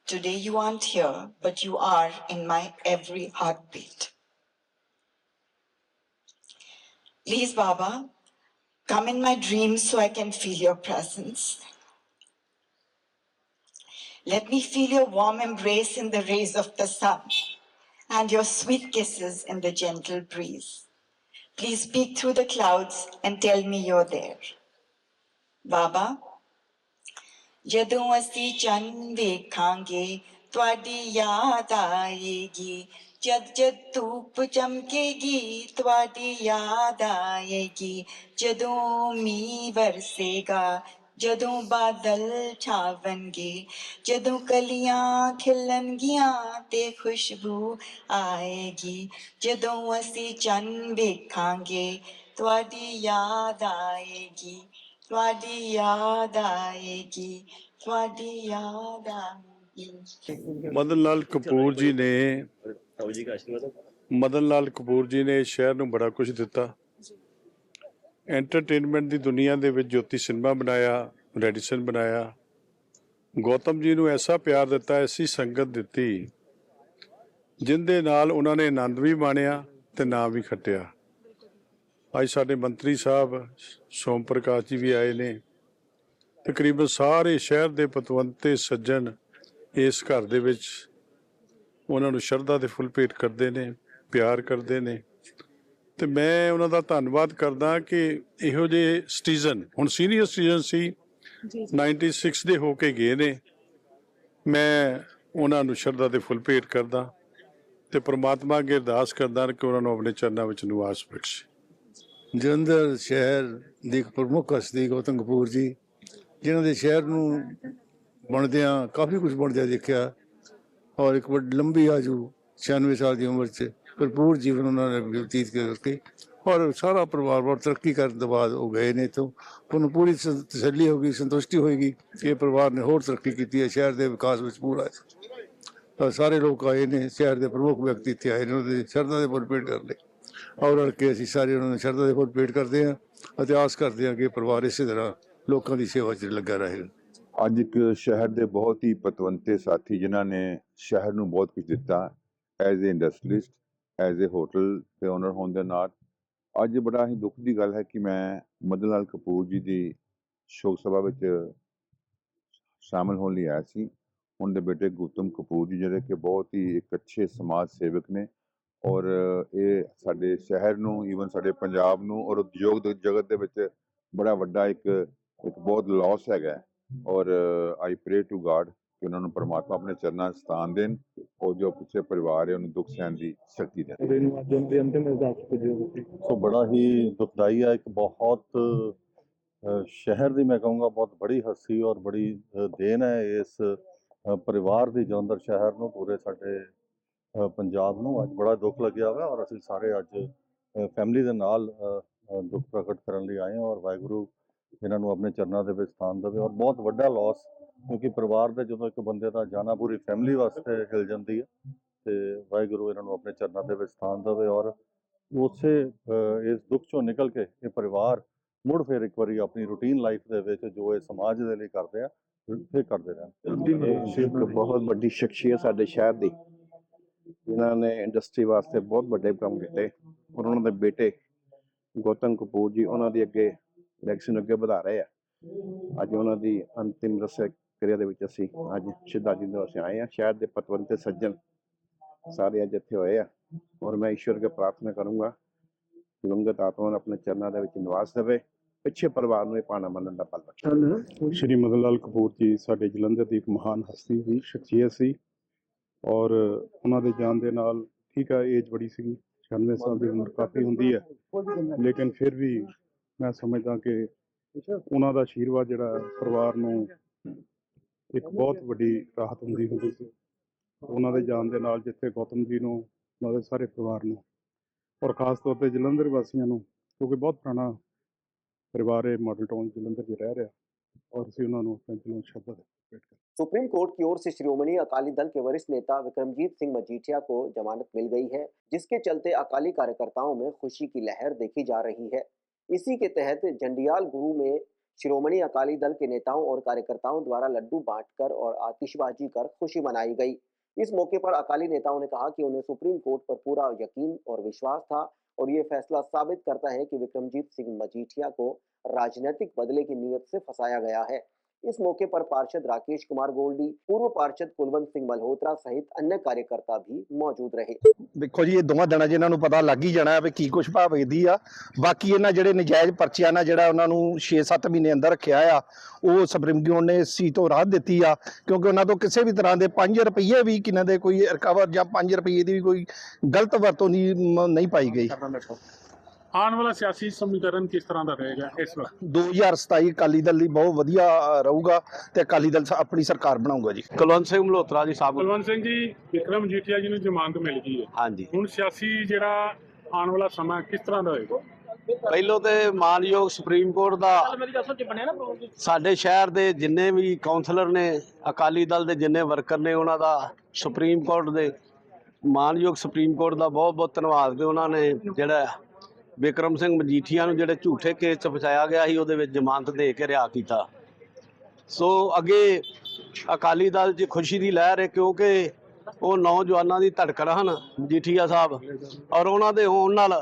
Today you aren't here, but you are in my every heartbeat. Please, Baba, come in my dreams so I can feel your presence. Let me feel your warm embrace in the rays of the sun and your sweet kisses in the gentle breeze. Please peek through the clouds and tell me you're there. Baba, ਜਦੋਂ ਅਸੀਂ ਚੰਨ ਵੇਖਾਂਗੇ ਤੁਹਾਡੀ ਯਾਦ ਆਏਗੀ ਜਦ ਜਦ ਧੂਪ ਚਮਕੇਗੀ ਤੁਹਾਡੀ ਯਾਦ ਆਏਗੀ ਜਦੋਂ ਮੀਂਹ ਵਰਸੇਗਾ ਜਦੋਂ ਬਾਦਲ ਛਾਵਣਗੇ ਜਦੋਂ ਕਲੀਆਂ ਖਿਲਣਗੀਆਂ ਤੇ ਖੁਸ਼ਬੂ ਆਏਗੀ ਜਦੋਂ ਅਸੀਂ ਚੰਨ ਵੇਖਾਂਗੇ ਤੁਹਾਡੀ ਯਾਦ ਆਏਗੀ ਤੁਹਾਡੀ ਯਾਦ ਆਏਗੀ ਤੁਹਾਡੀ ਯਾਦ ਆਏਗੀ। ਮਦਨ ਲਾਲ ਕਪੂਰ ਜੀ ਨੇ ਸ਼ਹਿਰ ਨੂੰ ਬੜਾ ਕੁਝ ਦਿੱਤਾ। ਐਂਟਰਟੇਨਮੈਂਟ ਦੀ ਦੁਨੀਆ ਦੇ ਵਿੱਚ ਜੋਤੀ ਸਿਨੇਮਾ ਬਣਾਇਆ, ਰੈਡੀਸਨ ਬਣਾਇਆ। ਗੌਤਮ ਜੀ ਨੂੰ ਐਸਾ ਪਿਆਰ ਦਿੱਤਾ, ਐਸੀ ਸੰਗਤ ਦਿੱਤੀ ਜਿੰਦੇ ਨਾਲ ਉਹਨਾਂ ਨੇ ਆਨੰਦ ਵੀ ਮਾਣਿਆ ਤੇ ਨਾਮ ਵੀ ਖੱਟਿਆ। ਅੱਜ ਸਾਡੇ ਮੰਤਰੀ ਸਾਹਿਬ ਸੋਮ ਪ੍ਰਕਾਸ਼ ਜੀ ਵੀ ਆਏ ਨੇ। ਤਕਰੀਬਨ ਸਾਰੇ ਸ਼ਹਿਰ ਦੇ ਪਤਵੰਤੇ ਸੱਜਣ ਇਸ ਘਰ ਦੇ ਵਿੱਚ ਉਹਨਾਂ ਨੂੰ ਸ਼ਰਧਾ ਦੇ ਫੁੱਲ ਭੇਟ ਕਰਦੇ ਨੇ, ਪਿਆਰ ਕਰਦੇ ਨੇ ਤੇ ਮੈਂ ਉਹਨਾਂ ਦਾ ਧੰਨਵਾਦ ਕਰਦਾ ਕਿ ਇਹੋ ਜਿਹੇ ਸਿਟੀਜ਼ਨ, ਹੁਣ ਸੀਨੀਅਰ ਸਿਟੀਜ਼ਨ ਸੀ, 96 ਦੇ ਹੋ ਕੇ ਗਏ ਨੇ। ਮੈਂ ਉਹਨਾਂ ਨੂੰ ਸ਼ਰਧਾ ਦੇ ਫੁੱਲ ਭੇਟ ਕਰਦਾ ਤੇ ਪ੍ਰਮਾਤਮਾ ਅੱਗੇ ਅਰਦਾਸ ਕਰਦਾ ਕਿ ਉਹਨਾਂ ਨੂੰ ਆਪਣੇ ਚਰਨਾਂ ਵਿੱਚ ਨਿਵਾਸ ਬਖਸ਼ੇ। ਜਲੰਧਰ ਸ਼ਹਿਰ ਦੀ ਇੱਕ ਪ੍ਰਮੁੱਖ ਹਸਤੀ ਗੌਤਮ ਕਪੂਰ ਜੀ, ਜਿਨ੍ਹਾਂ ਦੇ ਸ਼ਹਿਰ ਨੂੰ ਬਣਦਿਆਂ ਕਾਫੀ ਕੁਝ ਬਣਦਿਆਂ ਦੇਖਿਆ ਔਰ ਇੱਕ ਵੱਡੀ ਲੰਬੀ ਆਜੂ 96 ਸਾਲ ਦੀ ਉਮਰ 'ਚ ਭਰਪੂਰ ਜੀਵਨ ਉਹਨਾਂ ਨੇ ਬਤੀਤ ਕਰਕੇ ਔਰ ਸਾਰਾ ਪਰਿਵਾਰ ਬਹੁਤ ਤਰੱਕੀ ਕਰਨ ਤੋਂ ਬਾਅਦ ਉਹ ਗਏ ਨੇ ਇੱਥੋਂ। ਉਹਨੂੰ ਪੂਰੀ ਤਸੱਲੀ ਹੋ ਗਈ, ਸੰਤੁਸ਼ਟੀ ਹੋਏਗੀ ਕਿ ਇਹ ਪਰਿਵਾਰ ਨੇ ਹੋਰ ਤਰੱਕੀ ਕੀਤੀ ਹੈ, ਸ਼ਹਿਰ ਦੇ ਵਿਕਾਸ ਵਿੱਚ ਪੂਰਾ। ਸਾਰੇ ਲੋਕ ਆਏ ਨੇ, ਸ਼ਹਿਰ ਦੇ ਪ੍ਰਮੁੱਖ ਵਿਅਕਤੀ ਇੱਥੇ ਆਏ ਨੇ ਉਹਦੇ ਸ਼ਰਧਾ ਦੇ ਫੁੱਲ ਭੇਟ ਕਰਨ ਲਈ ਔਰ ਰਲ ਕੇ ਅਸੀਂ ਸਾਰੇ ਉਹਨਾਂ ਨੂੰ ਸ਼ਰਧਾ ਦੇ ਫੁੱਲ ਭੇਟ ਕਰਦੇ ਹਾਂ ਅਤੇ ਆਸ ਕਰਦੇ ਹਾਂ ਕਿ ਪਰਿਵਾਰ ਇਸੇ ਤਰ੍ਹਾਂ ਲੋਕਾਂ ਦੀ ਸੇਵਾ 'ਚ ਲੱਗਾ ਰਹੇਗਾ। ਅੱਜ ਇੱਕ ਸ਼ਹਿਰ ਦੇ ਬਹੁਤ ਹੀ ਪਤਵੰਤੇ ਸਾਥੀ ਜਿਨ੍ਹਾਂ ਨੇ ਸ਼ਹਿਰ ਨੂੰ ਬਹੁਤ ਕੁਝ ਦਿੱਤਾ as a industrialist, as a hotel ਦੇ ਓਨਰ ਹੋਣ ਦੇ ਨਾਲ। ਅੱਜ ਬੜਾ ਹੀ ਦੁੱਖ ਦੀ ਗੱਲ ਹੈ ਕਿ ਮੈਂ ਮਦਨ ਲਾਲ ਕਪੂਰ ਜੀ ਦੀ ਸ਼ੋਕ ਸਭਾ ਵਿੱਚ ਸ਼ਾਮਲ ਹੋਣ ਲਈ ਆਇਆ ਸੀ। ਉਹਨਾਂ ਦੇ ਬੇਟੇ ਗੌਤਮ ਕਪੂਰ ਜੀ ਜਿਹੜੇ ਕਿ ਬਹੁਤ ਹੀ ਇੱਕ ਅੱਛੇ ਸਮਾਜ ਸੇਵਕ ਨੇ ਔਰ ਇਹ ਸਾਡੇ ਸ਼ਹਿਰ ਨੂੰ, ਈਵਨ ਸਾਡੇ ਪੰਜਾਬ ਨੂੰ ਔਰ ਉਦਯੋਗ ਜਗਤ ਦੇ ਵਿੱਚ ਬੜਾ ਵੱਡਾ ਇੱਕ ਬਹੁਤ ਲਾਸ ਹੈਗਾ। ਔਰ ਆਈ ਪ੍ਰੇ ਟੂ ਗਾਡ ਕਿ ਉਹਨਾਂ ਨੂੰ ਪਰਮਾਤਮਾ ਆਪਣੇ ਚਰਨਾਂ 'ਚ ਸਥਾਨ ਦੇਣ ਔਰ ਜੋ ਪਿੱਛੇ ਪਰਿਵਾਰ ਹੈ ਉਹਨੂੰ ਦੁੱਖ ਸਹਿਣ ਦੀ ਸ਼ਕਤੀ ਦੇਣ। ਸੋ ਬੜਾ ਹੀ ਦੁਖਦਾਈ ਹੈ। ਇੱਕ ਬਹੁਤ ਸ਼ਹਿਰ ਦੀ ਮੈਂ ਕਹੂੰਗਾ ਬਹੁਤ ਬੜੀ ਹਸਤੀ ਔਰ ਬੜੀ ਦੇਣ ਹੈ ਇਸ ਪਰਿਵਾਰ ਦੀ ਜਲੰਧਰ ਸ਼ਹਿਰ ਨੂੰ, ਪੂਰੇ ਸਾਡੇ ਪੰਜਾਬ ਨੂੰ। ਅੱਜ ਬੜਾ ਦੁੱਖ ਲੱਗਿਆ ਹੋਇਆ ਔਰ ਅਸੀਂ ਸਾਰੇ ਅੱਜ ਫੈਮਿਲੀ ਦੇ ਨਾਲ ਦੁੱਖ ਪ੍ਰਗਟ ਕਰਨ ਲਈ ਆਏ ਹਾਂ ਔਰ ਵਾਹਿਗੁਰੂ ਇਹਨਾਂ ਨੂੰ ਆਪਣੇ ਚਰਨਾਂ ਦੇ ਵਿੱਚ ਸਥਾਨ ਦੇਵੇ। ਔਰ ਬਹੁਤ ਵੱਡਾ ਲਾਸ, ਕਿਉਂਕਿ ਪਰਿਵਾਰ ਦੇ ਜਦੋਂ ਇੱਕ ਬੰਦੇ ਦਾ ਜਾਣਾ ਪੂਰੀ ਫੈਮਿਲੀ ਵਾਸਤੇ ਹਿਲ ਜਾਂਦੀ ਹੈ ਤੇ ਵਾਹਿਗੁਰੂ ਇਹਨਾਂ ਨੂੰ ਆਪਣੇ ਚਰਨਾਂ ਦੇ ਵਿੱਚ ਸਥਾਨ ਦੇਵੇ ਔਰ ਉਸੇ ਇਸ ਦੁੱਖ ਚੋਂ ਨਿਕਲ ਕੇ ਇਹ ਪਰਿਵਾਰ ਮੁੜ ਫਿਰ ਇੱਕ ਵਾਰੀ ਆਪਣੀ ਰੂਟੀਨ ਲਾਈਫ ਦੇ ਵਿੱਚ ਜੋ ਇਹ ਸਮਾਜ ਦੇ ਲਈ ਕਰਦੇ ਆ ਫਿਰ ਕਰਦੇ ਰਹਿਣ। ਇੱਕ ਬਹੁਤ ਵੱਡੀ ਸ਼ਖਸੀਅਤ ਸਾਡੇ ਸ਼ਹਿਰ ਦੀ, ਜਿਨ੍ਹਾਂ ਨੇ ਇੰਡਸਟਰੀ ਵਾਸਤੇ ਬਹੁਤ ਵੱਡੇ ਕੰਮ ਕੀਤੇ ਔਰ ਉਹਨਾਂ ਦੇ ਬੇਟੇ ਗੌਤਮ ਕਪੂਰ ਜੀ ਉਹਨਾਂ ਦੀ ਅੱਗੇ ਲੈਗਸੀ ਨੂੰ ਅੱਗੇ ਵਧਾ ਰਹੇ ਆ। ਅੱਜ ਉਹਨਾਂ ਦੀ ਅੰਤਿਮ ਰਸਮ ਕਿਰਿਆ ਦੇ ਵਿੱਚ ਅਸੀਂ ਅੱਜ ਸ਼ਰਧਾਂਜਲੀ ਦੇਣ ਵਾਸਤੇ ਆਏ ਹਾਂ। ਸ਼ਹਿਰ ਦੇ ਪਤਵੰਤੇ ਸੱਜਣ ਸਾਰੇ ਅੱਜ ਇੱਥੇ ਹੋਏ ਆ ਔਰ ਮੈਂ ਈਸ਼ਵਰ ਅੱਗੇ ਪ੍ਰਾਰਥਨਾ ਕਰੂੰਗਾ ਦਿਵੰਗਤ ਆਤਮਾ ਨੂੰ ਆਪਣੇ ਚਰਨਾਂ ਦੇ ਵਿੱਚ ਨਿਵਾਸ ਦੇਵੇ, ਪਿੱਛੇ ਪਰਿਵਾਰ ਨੂੰ ਇਹ ਭਾਣਾ ਮੰਨਣ ਦਾ ਬਲ ਬਖਸ਼ੇ। ਸ਼੍ਰੀ ਮਦਨ ਲਾਲ ਕਪੂਰ ਜੀ ਸਾਡੇ ਜਲੰਧਰ ਦੀ ਇੱਕ ਮਹਾਨ ਹਸਤੀ ਸੀ, ਸ਼ਖਸੀਅਤ ਸੀ ਔਰ ਉਹਨਾਂ ਦੇ ਜਾਣ ਦੇ ਨਾਲ ਠੀਕ ਆ ਏਜ ਬੜੀ ਸੀਗੀ, 96 ਸਾਲ ਦੀ ਉਮਰ ਕਾਫੀ ਹੁੰਦੀ ਹੈ, ਲੇਕਿਨ ਫਿਰ ਵੀ ਮੈਂ ਸਮਝਦਾ ਕਿ ਉਹਨਾਂ ਦਾ ਆਸ਼ੀਰਵਾਦ ਜਿਹੜਾ ਪਰਿਵਾਰ ਨੂੰ ਇੱਕ ਬਹੁਤ ਵੱਡੀ ਰਾਹਤ ਹੁੰਦੀ ਸੀ। ਉਹਨਾਂ ਦੇ ਜਾਣ ਦੇ ਨਾਲ ਜਿੱਥੇ ਗੌਤਮ ਜੀ ਨੂੰ, ਉਹਨਾਂ ਦੇ ਸਾਰੇ ਪਰਿਵਾਰ ਨੂੰ, ਔਰ ਖ਼ਾਸ ਤੌਰ ਤੇ ਜਲੰਧਰ ਵਾਸੀਆਂ ਨੂੰ, ਕਿਉਂਕਿ ਬਹੁਤ ਪੁਰਾਣਾ ਪਰਿਵਾਰ ਹੈ ਮਾਡਲ ਟਾਊਨ ਜਲੰਧਰ 'ਚ ਰਹਿ ਰਿਹਾ, ਔਰ ਅਸੀਂ ਉਹਨਾਂ ਨੂੰ ਆਪਣੇ ਦਿਲੋਂ ਸ਼ਰਧਾ ਭੇਟ ਕਰਦੇ। सुप्रीम कोर्ट की ओर से श्रोमणी अकाली दल के वरिष्ठ नेता विक्रमजीत सिंह मजीठिया को जमानत मिल गई है, जिसके चलते अकाली कार्यकर्ताओं में खुशी की लहर देखी जा रही है। इसी के तहत जंडियाल गुरु में श्रोमणी अकाली दल के नेताओं और कार्यकर्ताओं द्वारा लड्डू बांटकर और आतिशबाजी कर खुशी मनाई गई। इस मौके पर अकाली नेताओं ने कहा कि उन्हें सुप्रीम कोर्ट पर पूरा यकीन और विश्वास था और ये फैसला साबित करता है कि विक्रमजीत सिंह मजीठिया को राजनीतिक बदले की नीयत से फंसाया गया है। इस मौके पर पार्षद राकेश कुमार गोल्डी, पूर्व पार्षद कुलवंत सिंह मल्होत्रा सहित अन्य कार्यकर्ता भी मौजूद रहे। ਦੇਖੋ ਜੀ ਇਹ ਦੋਵਾਂ ਦਿਨਾਂ 'ਚ ਇਹਨਾਂ ਨੂੰ ਪਤਾ ਲੱਗ ਹੀ ਜਾਣਾ ਵੀ ਕੀ ਕੁਛ ਭਾਅ ਵੇਚਦੀ ਆ। ਬਾਕੀ ਇਹਨਾਂ ਜਿਹੜੇ ਨਜਾਇਜ਼ ਪਰਚਿਆਂ ਨਾਲ ਜਿਹੜਾ ਉਹਨਾਂ ਨੂੰ 6-7 ਮਹੀਨੇ ਅੰਦਰ ਰੱਖਿਆ ਆ, ਉਹ ਸੁਪਰੀਮ ਕੋਰਟ ਨੇ ਇਸ ਚੀਜ਼ ਤੋਂ ਰਾਹਤ ਦਿੱਤੀ ਆ, ਕਿਉਂਕਿ ਉਹਨਾਂ ਤੋਂ ਕਿਸੇ ਵੀ ਤਰ੍ਹਾਂ ਦੇ 5 ਰੁਪਏ ਵੀ ਕਿਨਾਂ ਦੇ ਕੋਈ ਰਿਕਵਰ ਜਾਂ 5 ਰੁਪਏ ਦੀ ਵੀ ਕੋਈ ਗਲਤ ਵਰਤੋਂ ਨਹੀਂ ਪਾਈ ਗਈ। ਆਉਣ ਵਾਲਾ ਸਿਆਸੀ ਸਮੀਕਰਨ ਕਿਸ ਤਰ੍ਹਾਂ ਦਾ ਰਹੇਗਾ ਇਸ ਵਕਤ? 2027 ਅਕਾਲੀ ਦਲ ਲਈ ਬਹੁਤ ਵਧੀਆ ਰਹੂਗਾ ਤੇ ਅਕਾਲੀ ਦਲ ਆਪਣੀ ਸਰਕਾਰ ਬਣਾਊਗਾ ਜੀ। ਕੁਲਵੰਤ ਸਿੰਘ ਮਲਹੋਤਰਾ ਜੀ ਸਾਹਿਬ। ਕੁਲਵੰਤ ਸਿੰਘ ਜੀ, ਵਿਕਰਮ ਮਜੀਠੀਆ ਜੀ ਨੂੰ ਜ਼ਮਾਨਤ ਮਿਲ ਗਈ ਹੈ। ਹਾਂਜੀ। ਹੁਣ ਸਿਆਸੀ ਜਿਹੜਾ ਆਉਣ ਵਾਲਾ ਸਮਾਂ ਕਿਸ ਤਰ੍ਹਾਂ ਦਾ ਹੋਏਗਾ? ਪਹਿਲੋਂ ਤੇ ਮਾਨਯੋਗ ਸੁਪਰੀਮ ਕੋਰਟ ਦਾ ਸਾਡੇ ਸ਼ਹਿਰ ਦੇ ਜਿੰਨੇ ਵੀ ਕਾਉਂਸਲਰ ਨੇ, ਅਕਾਲੀ ਦਲ ਦੇ ਜਿੰਨੇ ਵਰਕਰ ਨੇ, ਉਹਨਾਂ ਦਾ ਸੁਪਰੀਮ ਕੋਰਟ ਦੇ ਮਾਨਯੋਗ ਸੁਪਰੀਮ ਕੋਰਟ ਦਾ ਬਹੁਤ ਬਹੁਤ ਧੰਨਵਾਦ ਕਿ ਉਹਨਾਂ ਨੇ ਜਿਹੜਾ ਵਿਕਰਮ ਸਿੰਘ ਮਜੀਠੀਆ ਨੂੰ ਜਿਹੜੇ ਝੂਠੇ ਕੇਸ 'ਚ ਫਸਾਇਆ ਗਿਆ ਸੀ ਉਹਦੇ ਵਿੱਚ ਜ਼ਮਾਨਤ ਦੇ ਕੇ ਰਿਹਾ ਕੀਤਾ। ਸੋ ਅੱਗੇ ਅਕਾਲੀ ਦਲ 'ਚ ਖੁਸ਼ੀ ਦੀ ਲਹਿਰ ਹੈ, ਕਿਉਂਕਿ ਉਹ ਨੌਜਵਾਨਾਂ ਦੀ ਧੜਕਣ ਹਨ ਮਜੀਠੀਆ ਸਾਹਿਬ, ਔਰ ਉਹਨਾਂ ਦੇ ਹੋਣ ਨਾਲ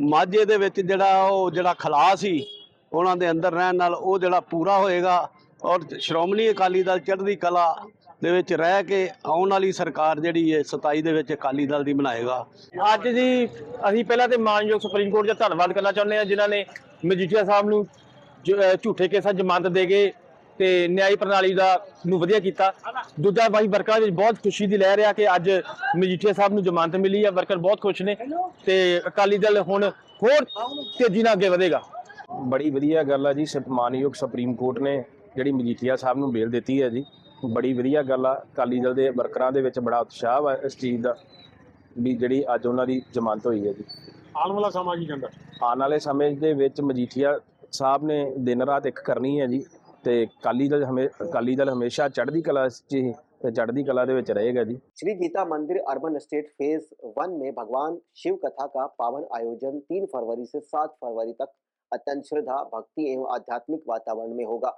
ਮਾਝੇ ਦੇ ਵਿੱਚ ਜਿਹੜਾ ਖਲਾਅ ਸੀ ਉਹਨਾਂ ਦੇ ਅੰਦਰ ਰਹਿਣ ਨਾਲ ਉਹ ਜਿਹੜਾ ਪੂਰਾ ਹੋਏਗਾ, ਔਰ ਸ਼੍ਰੋਮਣੀ ਅਕਾਲੀ ਦਲ ਚੜ੍ਹਦੀ ਕਲਾ ਦੇ ਵਿੱਚ ਰਹਿ ਕੇ ਆਉਣ ਵਾਲੀ ਸਰਕਾਰ ਜਿਹੜੀ ਹੈ 27 ਦੇ ਵਿੱਚ ਅਕਾਲੀ ਦਲ ਦੀ ਬਣਾਏਗਾ। ਅੱਜ ਜੀ ਅਸੀਂ ਪਹਿਲਾਂ ਤੇ ਮਾਨਯੋਗ ਸੁਪਰੀਮ ਕੋਰਟ ਦਾ ਧੰਨਵਾਦ ਕਰਨਾ ਚਾਹੁੰਦੇ ਹਾਂ, ਜਿਨ੍ਹਾਂ ਨੇ ਮਜੀਠੀਆ ਸਾਹਿਬ ਨੂੰ ਝੂਠੇ ਕੇਸਾਂ ਜ਼ਮਾਨਤ ਦੇ ਕੇ ਤੇ ਨਿਆਈ ਪ੍ਰਣਾਲੀ ਨੂੰ ਵਧੀਆ ਕੀਤਾ। ਦੂਜਾ ਬਾਈ ਵਰਕਰਾਂ ਵਿੱਚ ਬਹੁਤ ਖੁਸ਼ੀ ਦੀ ਲਹਿਰ ਆ ਕਿ ਅੱਜ ਮਜੀਠੀਆ ਸਾਹਿਬ ਨੂੰ ਜ਼ਮਾਨਤ ਮਿਲੀ ਆ, ਵਰਕਰ ਬਹੁਤ ਖੁਸ਼ ਨੇ ਤੇ ਅਕਾਲੀ ਦਲ ਹੁਣ ਹੋਰ ਤੇਜ਼ੀ ਨਾਲ ਅੱਗੇ ਵਧੇਗਾ। ਬੜੀ ਵਧੀਆ ਗੱਲ ਆ ਜੀ, ਮਾਨਯੋਗ ਸੁਪਰੀਮ ਕੋਰਟ ਨੇ ਜਿਹੜੀ ਮਜੀਠੀਆ ਸਾਹਿਬ ਨੂੰ ਬੇਲ ਦਿੱਤੀ ਹੈ ਜੀ, ਬੜੀ ਵਧੀਆ ਗੱਲ ਆ। ਅਕਾਲੀ ਦਲ ਦੇ ਵਰਕਰਾਂ ਦੇ ਵਿੱਚ ਬੜਾ ਉਤਸ਼ਾਹ ਵਾ ਇਸ ਚੀਜ਼ ਦਾ ਵੀ ਜਿਹੜੀ ਅੱਜ ਉਹਨਾਂ ਦੀ ਜ਼ਮਾਨਤ ਹੋਈ ਹੈ ਜੀ। ਆਉਣ ਵਾਲਾ ਸਮਾਂ ਕੀ ਕਹਿੰਦਾ? ਆਉਣ ਵਾਲੇ ਸਮੇਂ ਦੇ ਵਿੱਚ ਮਜੀਠੀਆ ਸਾਹਿਬ ਨੇ ਦਿਨ ਰਾਤ ਇੱਕ ਕਰਨੀ ਹੈ ਜੀ, ਤੇ ਅਕਾਲੀ ਦਲ ਹਮੇਸ਼ਾ ਚੜ੍ਹਦੀ ਕਲਾ 'ਚ ਹੀ ਤੇ ਚੜ੍ਹਦੀ कला ਦੇ ਵਿੱਚ रहेगा जी। श्री गीता मंदिर अर्बन एस्टेट फेज 1 में भगवान शिव कथा का पावन आयोजन 3 फरवरी से 7 फरवरी तक अत्यंत श्रद्धा, भक्ति एवं आध्यात्मिक वातावरण में होगा।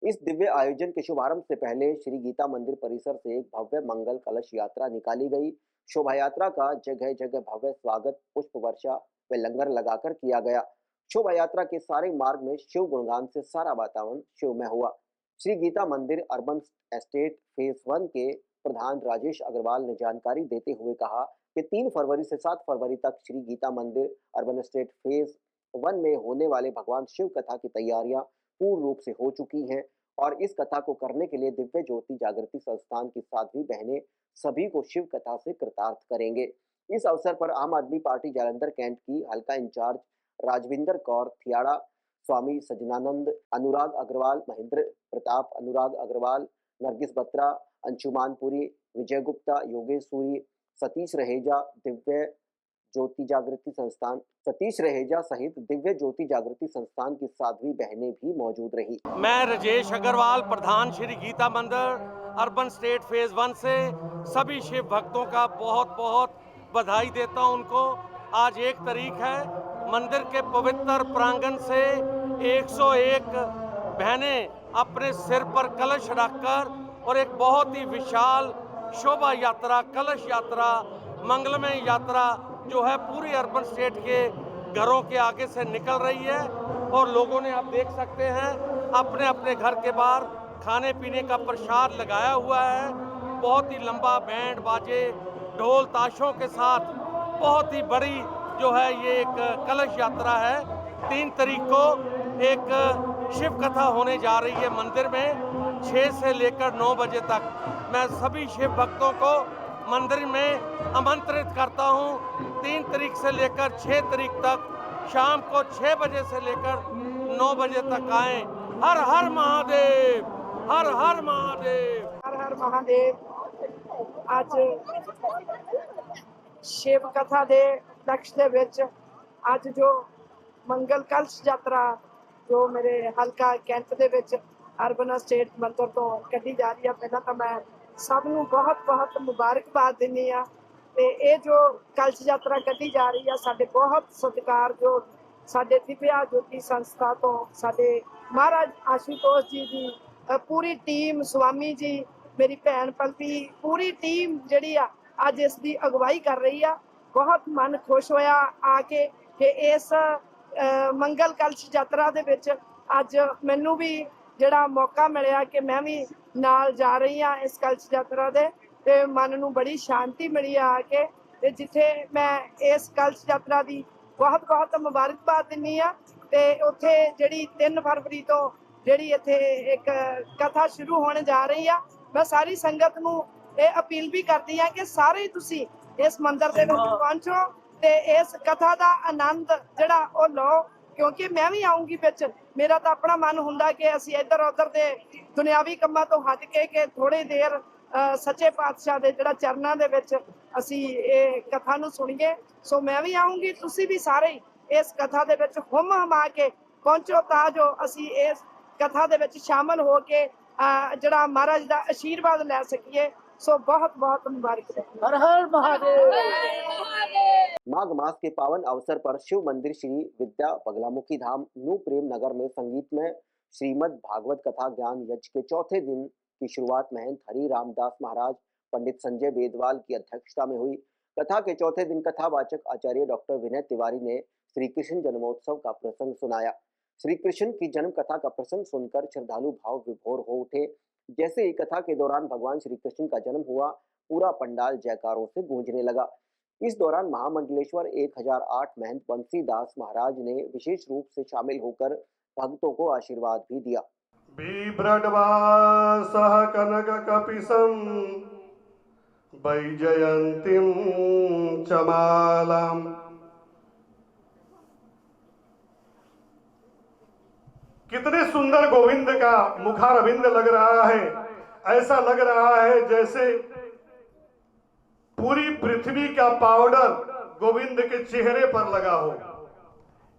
इस दिव्य आयोजन के शुभारंभ से पहले श्री गीता मंदिर परिसर से एक भव्य मंगल कलश यात्रा निकाली गई। शोभा यात्रा का जगह जगह भव्य स्वागत, पुष्प वर्षा व लंगर लगाकर किया गया। शोभा यात्रा के सारे मार्ग में शिव गुणगान से सारा वातावरण शिवमय हुआ। श्री गीता मंदिर अर्बन एस्टेट फेज 1 के प्रधान राजेश अग्रवाल ने जानकारी देते हुए कहा कि 3 फरवरी से 7 फरवरी तक श्री गीता मंदिर अर्बन एस्टेट फेज 1 में होने वाले भगवान शिव कथा की तैयारियां पूर्ण रूप से हो चुकी हैं और इस कथा को करने के लिए दिव्य ज्योति जागृति संस्थान की साध्वी बहनें सभी को शिव कथा से कृतार्थ करेंगे। इस अवसर पर आम आदमी पार्टी जालंधर कैंट की हल्का इंचार्ज राजविंदर कौर थियाड़ा, स्वामी सजनानंद, अनुराग अग्रवाल, महेंद्र प्रताप, अनुराग अग्रवाल, नरगिस बत्रा, अंशुमानपुरी, विजय गुप्ता, योगेश सूरी, सतीश रहेजा सहित दिव्य ज्योति जागृति संस्थान की साध्वी बहनें भी मौजूद रही। मैं राजेश अग्रवाल, प्रधान श्री गीता मंदिर अर्बन स्टेट फेज 1 से सभी शिव भक्तों का बहुत बहुत बधाई देता हूं। उनको आज 1 तारीख है, मंदिर के पवित्र प्रांगण से 101 बहनें अपने सिर पर कलश रखकर और एक बहुत ही विशाल शोभा यात्रा, कलश यात्रा, मंगलमय यात्रा जो है पूरी अर्बन स्टेट के घरों के आगे से निकल रही है। और लोगों ने आप देख सकते हैं अपने अपने घर के बाहर खाने पीने का प्रसाद लगाया हुआ है। बहुत ही लंबा बैंड बाजे, ढोल ताशों के साथ बहुत ही बड़ी जो है ये एक कलश यात्रा है। 3 तारीख को एक शिव कथा होने जा रही है मंदिर में 6 से लेकर 9 बजे तक। मैं सभी शिव भक्तों को मंदिर में आमंत्रित करता हूं। 3 तारीख से लेकर 6 तारीख तक शाम को 6 बजे से लेकर 9 बजे तक आएं। हर हर महादेव, हर हर महादेव, हर हर महादेव। ਅੱਜ शिव कथा ਦੇ ਲਕਸ਼ ਦੇ ਵਿੱਚ ਅੱਜ ਜੋ ਮੰਗਲ ਕਲਸ਼ ਯਾਤਰਾ ਜੋ ਮੇਰੇ ਹਲਕਾ ਕੈਂਟ ਦੇ ਵਿੱਚ ਅਰਬਨ ਸਟੇਟ ਮੰਦਰ ਤੋਂ ਕੱਢੀ ਜਾ ਰਹੀ ਆ, ਪਹਿਲਾਂ ਤਾਂ ਮੈਂ ਸਭ ਨੂੰ ਬਹੁਤ ਬਹੁਤ ਮੁਬਾਰਕਬਾਦ ਦਿੰਦੀ ਆ। ਤੇ ਇਹ ਜੋ ਕਲਸ਼ ਯਾਤਰਾ ਕੱਢੀ ਜਾ ਰਹੀ ਆ, ਸਾਡੇ ਬਹੁਤ ਸਤਿਕਾਰਯੋਗ ਸਾਡੇ ਦਿਵਿਆ ਜੋਤੀ ਸੰਸਥਾ ਤੋਂ ਸਾਡੇ ਮਹਾਰਾਜ ਆਸ਼ੂਤੋਸ਼ ਜੀ ਦੀ ਪੂਰੀ ਟੀਮ, ਸਵਾਮੀ ਜੀ, ਮੇਰੀ ਭੈਣ ਪਲਪੀ, ਪੂਰੀ ਟੀਮ ਜਿਹੜੀ ਆ ਅੱਜ ਇਸ ਦੀ ਅਗਵਾਈ ਕਰ ਰਹੀ ਆ। ਬਹੁਤ ਮਨ ਖੁਸ਼ ਹੋਇਆ ਆ ਕੇ ਕਿ ਇਸ ਮੰਗਲ ਕਲਸ਼ ਯਾਤਰਾ ਦੇ ਵਿੱਚ ਅੱਜ ਮੈਨੂੰ ਵੀ ਜਿਹੜਾ ਮੌਕਾ ਮਿਲਿਆ ਕਿ ਮੈਂ ਵੀ ਨਾਲ ਜਾ ਰਹੀ ਹਾਂ ਇਸ ਕਲਸ਼ ਯਾਤਰਾ ਦੇ, ਤੇ ਮਨ ਨੂੰ ਬੜੀ ਸ਼ਾਂਤੀ ਮਿਲੀ ਆ ਕੇ। ਤੇ ਜਿੱਥੇ ਮੈਂ ਇਸ ਕਲਸ਼ ਯਾਤਰਾ ਦੀ ਬਹੁਤ ਬਹੁਤ ਮੁਬਾਰਕਬਾਦ ਦਿੰਦੀ ਆ, ਤੇ ਉੱਥੇ ਜਿਹੜੀ 3 ਫਰਵਰੀ ਤੋਂ ਜਿਹੜੀ ਇੱਥੇ ਇੱਕ ਕਥਾ ਸ਼ੁਰੂ ਹੋਣ ਜਾ ਰਹੀ ਆ, ਮੈਂ ਸਾਰੀ ਸੰਗਤ ਨੂੰ ਇਹ ਅਪੀਲ ਵੀ ਕਰਦੀ ਆ ਕਿ ਸਾਰੇ ਤੁਸੀਂ ਇਸ ਮੰਦਿਰ ਦੇ ਵਿੱਚ ਪਹੁੰਚੋ ਤੇ ਇਸ ਕਥਾ ਦਾ ਆਨੰਦ ਜਿਹੜਾ ਉਹ ਲਓ, ਕਿਉਂਕਿ ਮੈਂ ਵੀ ਆਉਂਗੀ ਵਿੱਚ। ਮੇਰਾ ਤਾਂ ਆਪਣਾ ਮਨ ਹੁੰਦਾ ਕਿ ਅਸੀਂ ਇੱਧਰ ਉੱਧਰ ਦੇ ਦੁਨਿਆਵੀ ਕੰਮਾਂ ਤੋਂ ਹਟ ਕੇ ਕਿ ਥੋੜੀ ਦੇਰ ਸੱਚੇ ਪਾਤਸ਼ਾਹ ਦੇ ਜਿਹੜਾ ਚਰਨਾਂ ਦੇ ਵਿੱਚ ਅਸੀਂ ਇਹ ਕਥਾ ਨੂੰ ਸੁਣੀਏ। ਸੋ ਮੈਂ ਵੀ ਆਉਂਗੀ, ਤੁਸੀਂ ਵੀ ਸਾਰੇ ਇਸ ਕਥਾ ਦੇ ਵਿੱਚ ਹੁਮ ਹਮਾ ਕੇ ਪਹੁੰਚੋ ਤਾਂ ਜੋ ਅਸੀਂ ਇਸ ਕਥਾ ਦੇ ਵਿੱਚ ਸ਼ਾਮਲ ਹੋ ਕੇ ਜਿਹੜਾ ਮਹਾਰਾਜ ਦਾ ਆਸ਼ੀਰਵਾਦ ਲੈ ਸਕੀਏ। सो बहुत बहुत मुबारक है। हर हर महादेव। माघ मास के पावन अवसर पर शिव मंदिर श्री विद्या बगलामुखी धाम न्यू प्रेम नगर में संगीत में श्रीमद् भागवत कथा ज्ञान यज्ञ के चौथे दिन की शुरुआत महंत हरि रामदास महाराज पंडित संजय बेदवाल की अध्यक्षता में हुई। कथा के चौथे दिन कथावाचक आचार्य डॉक्टर विनय तिवारी ने श्री कृष्ण जन्मोत्सव का प्रसंग सुनाया। श्री कृष्ण की जन्म कथा का प्रसंग सुनकर श्रद्धालु भाव विभोर हो उठे। जैसे ही कथा के दौरान भगवान श्री कृष्ण का जन्म हुआ, पूरा पंडाल जयकारों से गूंजने लगा। इस दौरान महामंडलेश्वर 1008 महंत बंसीदास महाराज ने विशेष रूप से शामिल होकर भक्तों को आशीर्वाद भी दिया। बिभ्रद्वासः कनककपिशं वैजयन्तीं च मालाम्। कितने सुंदर गोविंद का मुखारविंद लग रहा है। ऐसा लग रहा है जैसे पूरी पृथ्वी का पाउडर गोविंद के चेहरे पर लगा हो।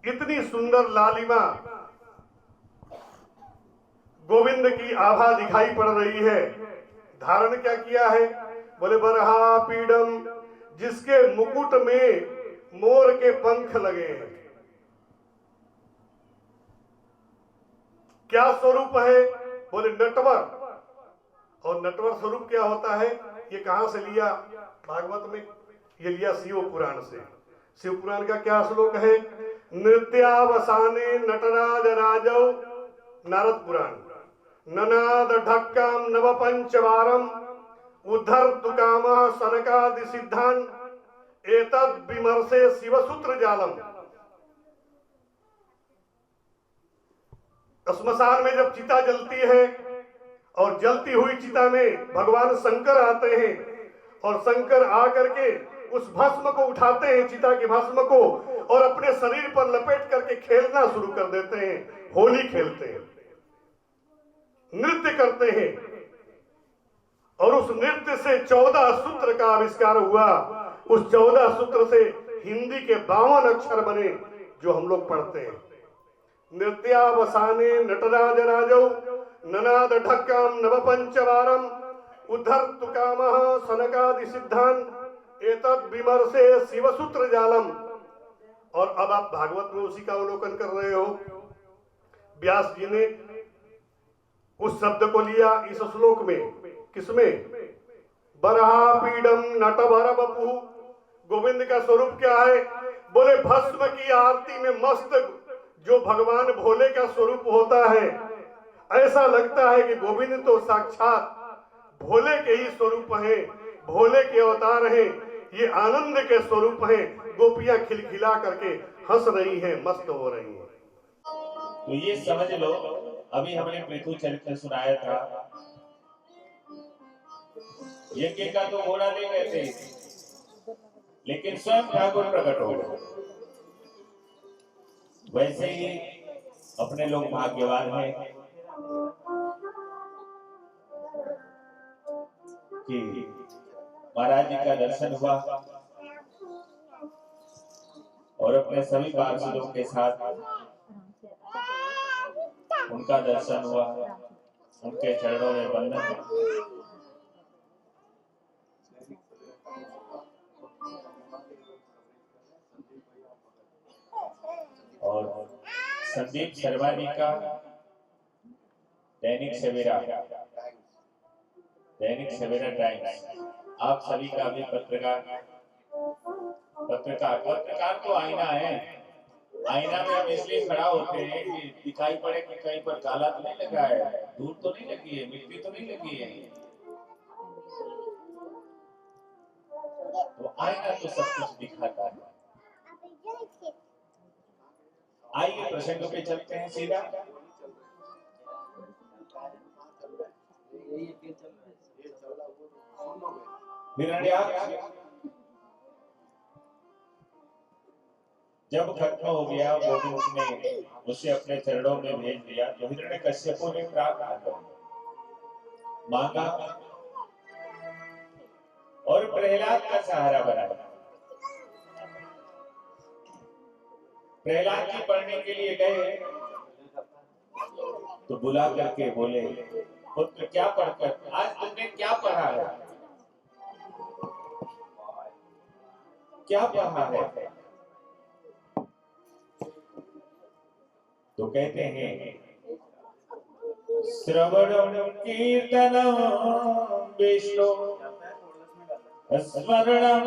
इतनी सुंदर लालिमा गोविंद की आभा दिखाई पड़ रही है। धारण क्या किया है? बोले बरहा पीडम, जिसके मुकुट में मोर के पंख लगे हैं। क्या स्वरूप है? बोले नटवर। और नटवर स्वरूप क्या होता है? ये कहां से लिया? भागवत में ये लिया शिव पुराण से। शिव पुराण का क्या श्लोक है? नृत्यावसाने नटराज राजौ, नारद पुराण। ननाद ढक्कम नव पंचवारम, उद्धर तुकामः सनकादि सिद्धान, एतद विमर्शे शिवसूत्र जालम। श्मशान में जब चिता जलती है और जलती हुई चिता में भगवान शंकर आते हैं और शंकर आकर के उस भस्म को उठाते हैं, चिता के भस्म को, और अपने शरीर पर लपेट करके खेलना शुरू कर देते हैं। होली खेलते हैं, नृत्य करते हैं, और उस नृत्य से 14 सूत्र का आविष्कार हुआ। उस 14 सूत्र से हिंदी के 52 अक्षर बने जो हम लोग पढ़ते हैं। नृत्यावसाने नटराज राजौ, ननाद ढक्कम नव पंचवारम, उद्धर तुकामः सनकादि सिद्धान, एतद विमर्शे शिवसूत्र जालम। और अब आप भागवत में उसी का अवलोकन कर रहे हो। व्यास जी ने उस शब्द को लिया इस श्लोक में। किसमें? बरहा पीडम नटवर बपु। गोविंद का स्वरूप क्या है? बोले भस्म की आरती में मस्त जो भगवान भोले का स्वरूप होता है। ऐसा लगता है कि गोविंद तो साक्षात भोले के ही स्वरूप हैं, भोले के अवतार हैं, ये आनंद के स्वरूप हैं। गोपियां खिलखिला करके हंस रही हैं, मस्त हो रही हैं। तो ये समझ लो, अभी हमने पृथु चरित्र सुनाया था। यज्ञ का तो घोड़ा ले गए थे, लेकिन स्वयं ठाकुर प्रकट हो गए। वैसे ही अपने लोग भाग्यवान हैं कि महाराज जी का दर्शन हुआ और अपने सभी पार्षदों के साथ उनका दर्शन हुआ, उनके चरणों में वंदन। और संदीप शर्मा जी का दैनिक सवेरा टाइम्स, आप सभी का भी पत्रकार तो आईना है। आईना में हम इसलिए खड़ा होते हैं कि दिखाई पड़े कि कहीं पर काला तो नहीं लगा है, धूल तो नहीं लगी है, मिट्टी तो नहीं लगी है। तो आईना तो सब कुछ दिखाता है। आइए प्रसंग पे चलते हैं सीधा। हिरण्याक्ष जब खत्म हो गया, गोविंद ने उसे अपने चरणों में भेज दिया, तो हिरण्यकश्यपु ने प्रार्थना मांगा और प्रहलाद का सहारा बनाया। प्रहलाद जी पढ़ने के लिए गए तो बुला करके बोले, पुत्र क्या पढ़कर, आज तुमने क्या पढ़ा है, क्या पढ़ा है? तो कहते हैं श्रवणं कीर्तनं विष्णु स्मरणं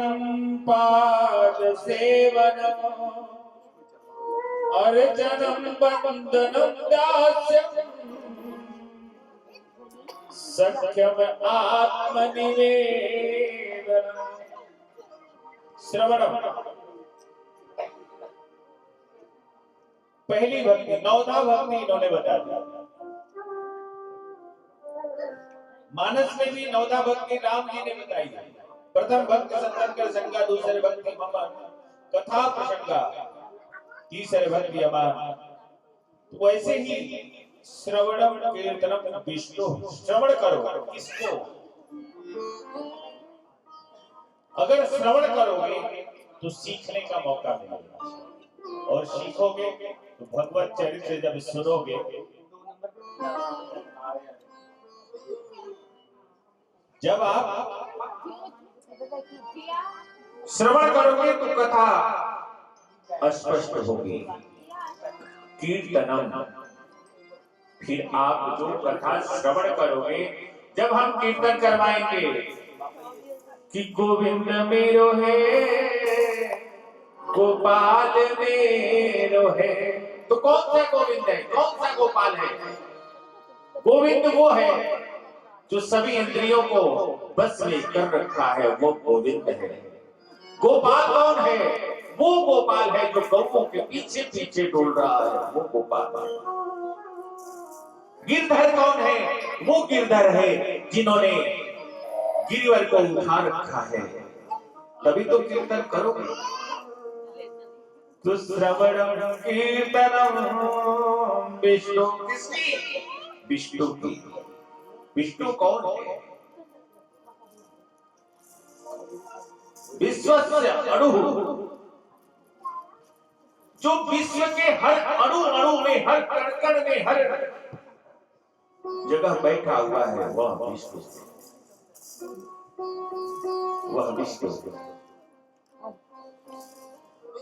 पाद सेवनं अर्चनं वंदनं दास्यं सख्यम आत्मनिवेदनं। श्रवणम पहली भक्ति, नौधा भक्ति इन्होंने बता दिया। मानस में भी नौधा भक्ति राम जी ने बताई। प्रथम भक्ति सत्संग संगा, दूसरे भक्ति मम कथा प्रसंगा, तीसरे भक्ति अमान। तो वैसे ही श्रवणम कीर्तनम विष्णु, श्रवण करो किसको? अगर श्रवण करोगे तो सीखने का मौका मिलेगा, और सीखोगे तो भगवत चरित्र जब सुनोगे जब आप श्रवण करोगे तो कथा स्पष्ट होगी। कीर्तनम, फिर आप जो कथा श्रवण करोगे, जब हम कीर्तन करवाएंगे कि गोविंद मेरो है, गोपाल मेरो है, तो कौन सा गोविंद है, कौन सा गोपाल है? गोविंद वो है जो सभी इंद्रियों को बस में कर रखा है, वो गोविंद है। गोपाल कौन है? वो गोपाल है जो गौओं के पीछे पीछे डोल रहा है, वो गोपाल है। गिरधर कौन है? वो गिरधर है जिन्होंने गिरिवर को उठा रखा है। तभी तो कीर्तन करोगे। तो श्रवणं कीर्तनं विष्णु, किसकी? विष्णु की। विष्णु कौन है? विश्वस्य अणु, जो विश्व के हर अणु अणु में, हर कण कण में, हर जगह बैठा हुआ है, वह विष्णु, वह विष्णु।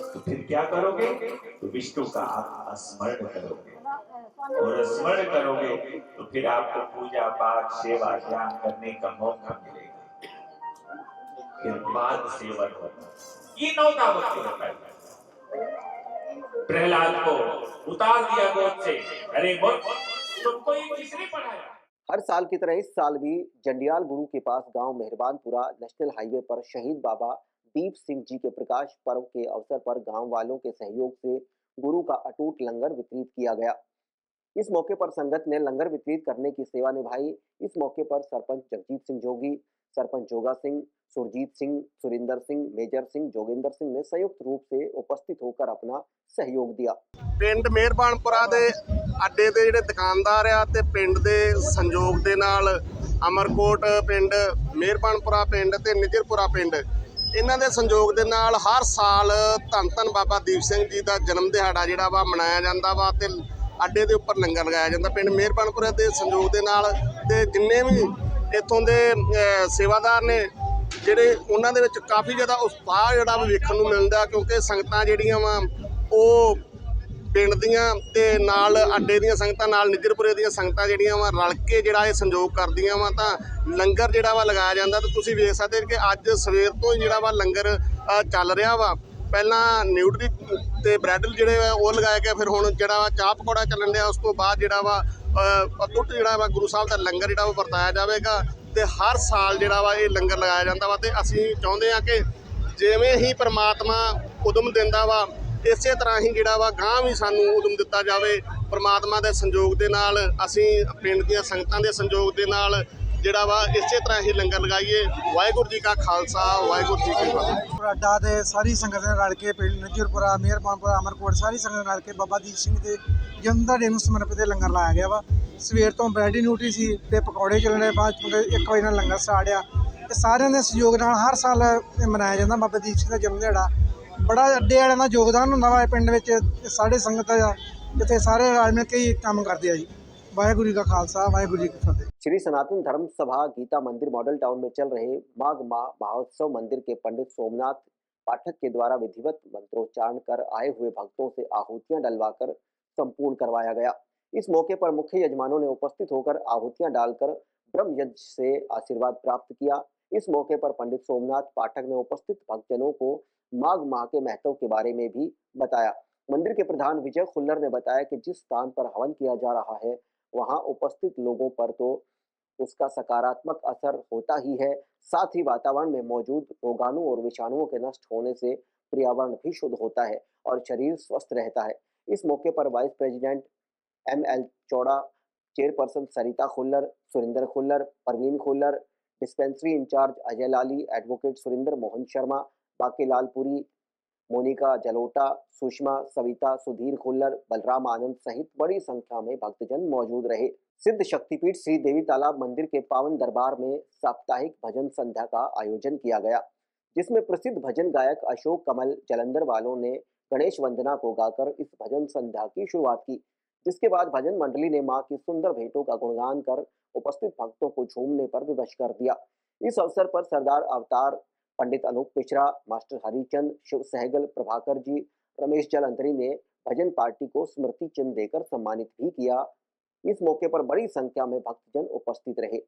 तो फिर क्या करोगे? तो विष्णु का आप स्मरण करोगे, और स्मरण करोगे तो फिर आपको पूजा पाठ सेवा ध्यान करने का मौका मिलेगा। फिर बाद सेवन होगा। ये नौधा भक्ति बताई। प्रहलाद को उतार दिया गोद से, अरे मूर्ख, तुमको ये किसने पढ़ाया? हर साल की तरह इस साल भी जंडियाल गुरु के पास गांव मेहरबानपुरा नेशनल हाईवे पर शहीद बाबा दीप सिंह जी के प्रकाश पर्व के अवसर पर गांव वालों के सहयोग से गुरु का अटूट लंगर वितरित किया गया। इस मौके पर संगत ने लंगर वितरित करने की सेवा निभाई। इस मौके पर सरपंच जगजीत सिंह जोगी, सरपंच जोगा सिंह, सुरजीत सिंह, सुरिंदर सिंह, मेजर सिंह, जोगिंदर सिंह ने संयुक्त रूप से उपस्थित होकर अपना सहयोग दिया। ਪਿੰਡ ਮਿਹਰਬਾਨਪੁਰਾ ਦੇ ਅੱਡੇ ਦੇ ਜਿਹੜੇ ਦੁਕਾਨਦਾਰ ਆ ਤੇ ਪਿੰਡ ਦੇ ਸੰਯੋਗ ਦੇ ਨਾਲ ਅਮਰਕੋਟ ਪਿੰਡ, ਮਿਹਰਬਾਨਪੁਰਾ ਪਿੰਡ ਤੇ ਨਿਜਰਪੁਰਾ ਪਿੰਡ, ਇਹਨਾਂ ਦੇ ਸੰਯੋਗ ਦੇ ਨਾਲ ਹਰ ਸਾਲ ਧੰਨ ਧੰਨ ਬਾਬਾ ਦੀਪ ਸਿੰਘ ਜੀ ਦਾ ਜਨਮ ਦਿਹਾੜਾ ਜਿਹੜਾ ਵਾ ਮਨਾਇਆ ਜਾਂਦਾ ਵਾ ਤੇ ਅੱਡੇ ਦੇ ਉੱਪਰ ਲੰਗਰ ਲਗਾਇਆ ਜਾਂਦਾ ਪਿੰਡ ਮਿਹਰਬਾਨਪੁਰਾ ਦੇ ਸੰਯੋਗ ਦੇ ਨਾਲ। ਤੇ ਜਿੰਨੇ ਵੀ ਇੱਥੋਂ ਦੇ ਸੇਵਾਦਾਰ ਨੇ ਜਿਹੜੇ, ਉਹਨਾਂ ਦੇ ਵਿੱਚ ਕਾਫੀ ਜ਼ਿਆਦਾ ਉਤਸ਼ਾਹ ਜਿਹੜਾ ਵਾ ਵੇਖਣ ਨੂੰ ਮਿਲਦਾ, ਕਿਉਂਕਿ ਸੰਗਤਾਂ ਜਿਹੜੀਆਂ ਵਾ ਉਹ ਪਿੰਡ ਦੀਆਂ ਤੇ ਨਾਲ ਅੱਡੇ ਦੀਆਂ ਸੰਗਤਾਂ ਨਾਲ ਨਿਜਰਪੁਰੇ ਦੀਆਂ ਸੰਗਤਾਂ ਜਿਹੜੀਆਂ ਵਾ ਰਲ ਕੇ ਜਿਹੜਾ ਇਹ ਸੰਯੋਗ ਕਰਦੀਆਂ ਵਾ ਤਾਂ ਲੰਗਰ ਜਿਹੜਾ ਵਾ ਲਗਾਇਆ ਜਾਂਦਾ। ਤੇ ਤੁਸੀਂ ਵੇਖ ਸਕਦੇ ਕਿ ਅੱਜ ਸਵੇਰ ਤੋਂ ਹੀ ਜਿਹੜਾ ਵਾ ਲੰਗਰ ਚੱਲ ਰਿਹਾ ਵਾ। ਪਹਿਲਾਂ ਨਿਊਟਰੀ ਤੇ ਬ੍ਰੈਡ ਜਿਹੜੇ ਵਾ ਉਹ ਲਗਾਇਆ ਗਿਆ, ਫਿਰ ਹੁਣ ਜਿਹੜਾ ਵਾ ਚਾਹ ਪਕੌੜਾ ਚੱਲਣ ਡਿਆ। ਉਸ ਤੋਂ ਬਾਅਦ ਜਿਹੜਾ ਵਾ ਅਟੁੱਟ ਜਿਹੜਾ ਵਾ ਗੁਰੂ ਸਾਹਿਬ ਦਾ ਲੰਗਰ ਜਿਹੜਾ ਉਹ ਵਰਤਾਇਆ ਜਾਵੇਗਾ ਤੇ ਹਰ ਸਾਲ ਜਿਹੜਾ ਵਾ ਇਹ ਲੰਗਰ ਲਗਾਇਆ ਜਾਂਦਾ ਵਾ। ਤੇ ਅਸੀਂ ਚਾਹੁੰਦੇ ਹਾਂ ਕਿ ਜਿਵੇਂ ਹੀ ਪ੍ਰਮਾਤਮਾ ਉਦਮ ਦਿੰਦਾ ਵਾ, ਇਸੇ ਤਰ੍ਹਾਂ ਹੀ ਜਿਹੜਾ ਵਾ ਗਾਂ ਵੀ ਸਾਨੂੰ ਉਦਮ ਦਿੱਤਾ ਜਾਵੇ। ਪ੍ਰਮਾਤਮਾ ਦੇ ਸੰਯੋਗ ਦੇ ਨਾਲ, ਅਸੀਂ ਪਿੰਡ ਦੀਆਂ ਸੰਗਤਾਂ ਦੇ ਸੰਯੋਗ ਦੇ ਨਾਲ ਜਿਹੜਾ ਵਾ ਇਸੇ ਤਰ੍ਹਾਂ ਹੀ ਲੰਗਰ ਲਗਾਈਏ। ਵਾਹਿਗੁਰੂ ਜੀ ਕਾ ਖਾਲਸਾ, ਵਾਹਿਗੁਰੂ ਜੀ ਕੀ ਫਤਿਹ। ਅੱਡਾ ਦੇ ਸਾਰੀ ਸੰਗਤ ਨੇ ਰਲ ਕੇ ਪਿੰਡ ਨਿਜਰਪੁਰਾ, ਮਿਹਰਬਾਨਪੁਰਾ, ਅਮਰਕੋਟ ਸਾਰੀ ਸੰਗਤ ਰਲ ਕੇ ਬਾਬਾ ਦੀਪ ਸਿੰਘ ਦੇ ਜਨਮ ਦਿਹਾੜੇ ਨੂੰ ਸਮਰਪਿਤ ਲੰਗਰ ਲਾਇਆ ਗਿਆ ਵਾ। ਸਵੇਰ ਤੋਂ ਬ੍ਰੈਡ ਨਿਊਟਰੀ ਸੀ ਤੇ ਪਕੌੜੇ ਚੱਲਣੇ, ਬਾਅਦ 1 ਵਜੇ ਨਾਲ ਲੰਗਰ ਸਟਾਰਟ ਆ। ਤੇ ਸਾਰਿਆਂ ਦੇ ਸਹਿਯੋਗ ਨਾਲ ਹਰ ਸਾਲ ਮਨਾਇਆ ਜਾਂਦਾ ਬਾਬਾ ਦੀਪ ਸਿੰਘ ਦਾ ਜਨਮ ਦਿਹਾੜਾ। ਬੜਾ ਅੱਡੇ ਵਾਲਿਆਂ ਦਾ ਯੋਗਦਾਨ ਹੁੰਦਾ ਵਾ ਪਿੰਡ ਵਿੱਚ, ਸਾਡੇ ਸੰਗਤ ਆ ਜਿੱਥੇ ਸਾਰੇ ਰਲ ਮਿਲ ਕੇ ਹੀ ਕੰਮ ਕਰਦੇ ਆ ਜੀ। वाहेगुरु जी का खालसा, वाहेगुरु जी की फतेह। श्री सनातन धर्म सभा गीता मंदिर मॉडल टाउन में चल रहे माघ महोत्सव मंदिर के पंडित सोमनाथ पाठक के द्वारा विधिवत मंत्रोच्चारण कर आए हुए भक्तों से आहुतियां डलवाकर संपूर्ण करवाया गया। इस मौके पर मुख्य यजमानों ने उपस्थित होकर आहुतियां डालकर ब्रह्म यज्ञ से आशीर्वाद प्राप्त किया। इस मौके पर पंडित सोमनाथ पाठक ने उपस्थित भक्तजनों को माघ माह के महत्व के बारे में भी बताया। मंदिर के प्रधान विजय खुल्लर ने बताया कि जिस स्थान पर हवन किया जा रहा है वहां उपस्थित लोगों पर तो उसका सकारात्मक असर होता ही है, साथ ही वातावरण में मौजूद रोगाणु और विषाणुओं के नष्ट होने से पर्यावरण भी शुद्ध होता है और शरीर स्वस्थ रहता है। इस मौके पर वाइस प्रेसिडेंट ML चौड़ा, चेयरपर्सन सरिता खुल्लर, सुरिंदर खुल्लर, परवीन खुल्लर, डिस्पेंसरी इंचार्ज अजय लाली, एडवोकेट सुरिंदर मोहन शर्मा, बाकीलाल पुरी, मोनिका जलोटा, सुषमा, सविता, सुधीर खुल्लर, बलराम आनंद सहित बड़ी संख्या में भक्तजन मौजूद रहे। सिद्ध शक्तिपीठ श्री देवी तालाब मंदिर के पावन दरबार में साप्ताहिक भजन संध्या का आयोजन किया गया, जिसमें प्रसिद्ध भजन गायक अशोक कमल जलंधर वालों ने गणेश वंदना को गाकर इस भजन संध्या की शुरुआत की, जिसके बाद भजन मंडली ने मां की सुंदर भेंटों का गुणगान कर उपस्थित भक्तों को झूमने पर विवश कर दिया। इस अवसर पर सरदार अवतार, पंडित अनूप मिश्रा, मास्टर हरिचंद, शिव सहगल, प्रभाकर जी, रमेश जलंधरी ने भजन पार्टी को स्मृति चिन्ह देकर सम्मानित भी किया। इस मौके पर बड़ी संख्या में भक्तजन उपस्थित रहे।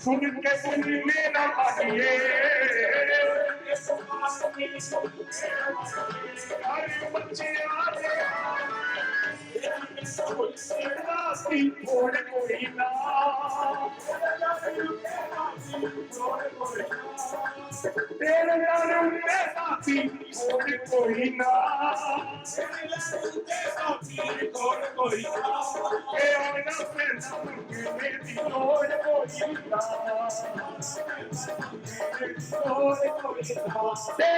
सुन के सुनने न पाइए अरे बच्चे थोड़े कोई ना तेरे नाम पे साथी थोड़े कोई ना थोड़े कोई ना ए आना पे मेरी थोड़े कोई ना थोड़े कोई ना ते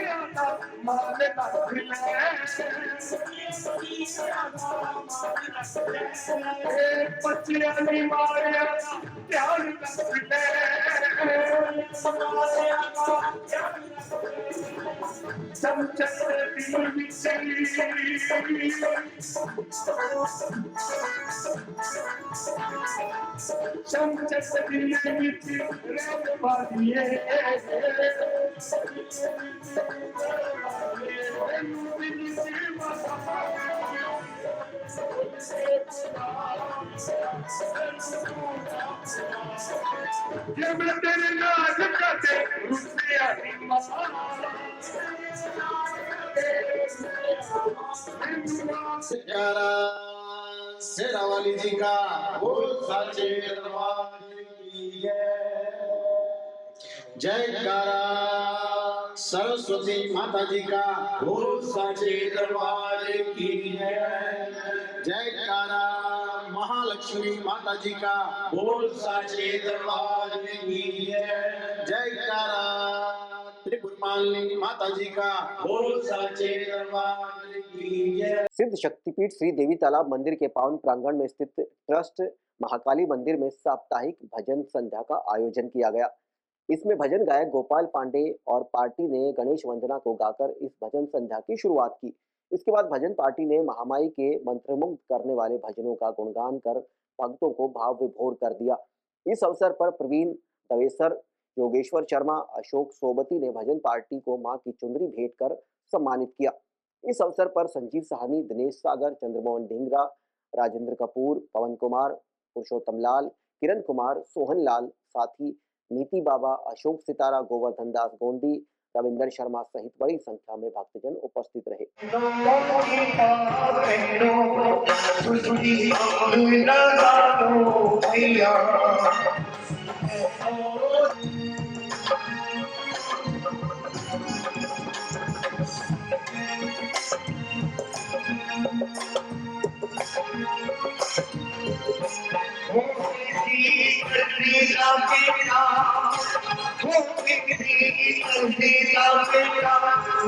आता मारे ना बच्चियां नी मारिया ध्यान रखले चमचम दिल विच चमचम दिल विच रह पादिए ये मैं तेरे नाज करते रुपया ही शेरावाली जी का बोल साचे दरबार की जयकारा सरस्वती माता जी का बोल साचे दरबार की जयकारा महालक्ष्मी माता जी का बोल साचे दरबार की जयकारा त्रिपुरमालिनी माता जी का बोल साचे दरबार की सिद्ध शक्तिपीठ श्री देवी तालाब मंदिर के पावन प्रांगण में स्थित ट्रस्ट महाकाली मंदिर में साप्ताहिक भजन संध्या का आयोजन किया गया। इसमें भजन गायक गोपाल पांडे और पार्टी ने गणेश वंदना को गाकर इस भजन संध्या की शुरुआत की। इसके बाद भजन पार्टी ने महामाई के मंत्रमुग्ध करने वाले भजनों का गुणगान कर भक्तों को भाव विभोर कर दिया। इस अवसर पर प्रवीण दवेसर, योगेश्वर शर्मा, अशोक सोबती ने भजन पार्टी को मां की चुंदरी भेंट कर सम्मानित किया। इस अवसर पर संजीव साहनी, दिनेश सागर, चंद्रमोहन ढींगरा, राजेंद्र कपूर, पवन कुमार, पुरुषोत्तम लाल, किरण कुमार, सोहन लाल, साथी नीति बाबा, अशोक सितारा, गोवर्धन दास गोंदी, रविंदर शर्मा सहित बड़ी संख्या में भक्तजन उपस्थित रहे।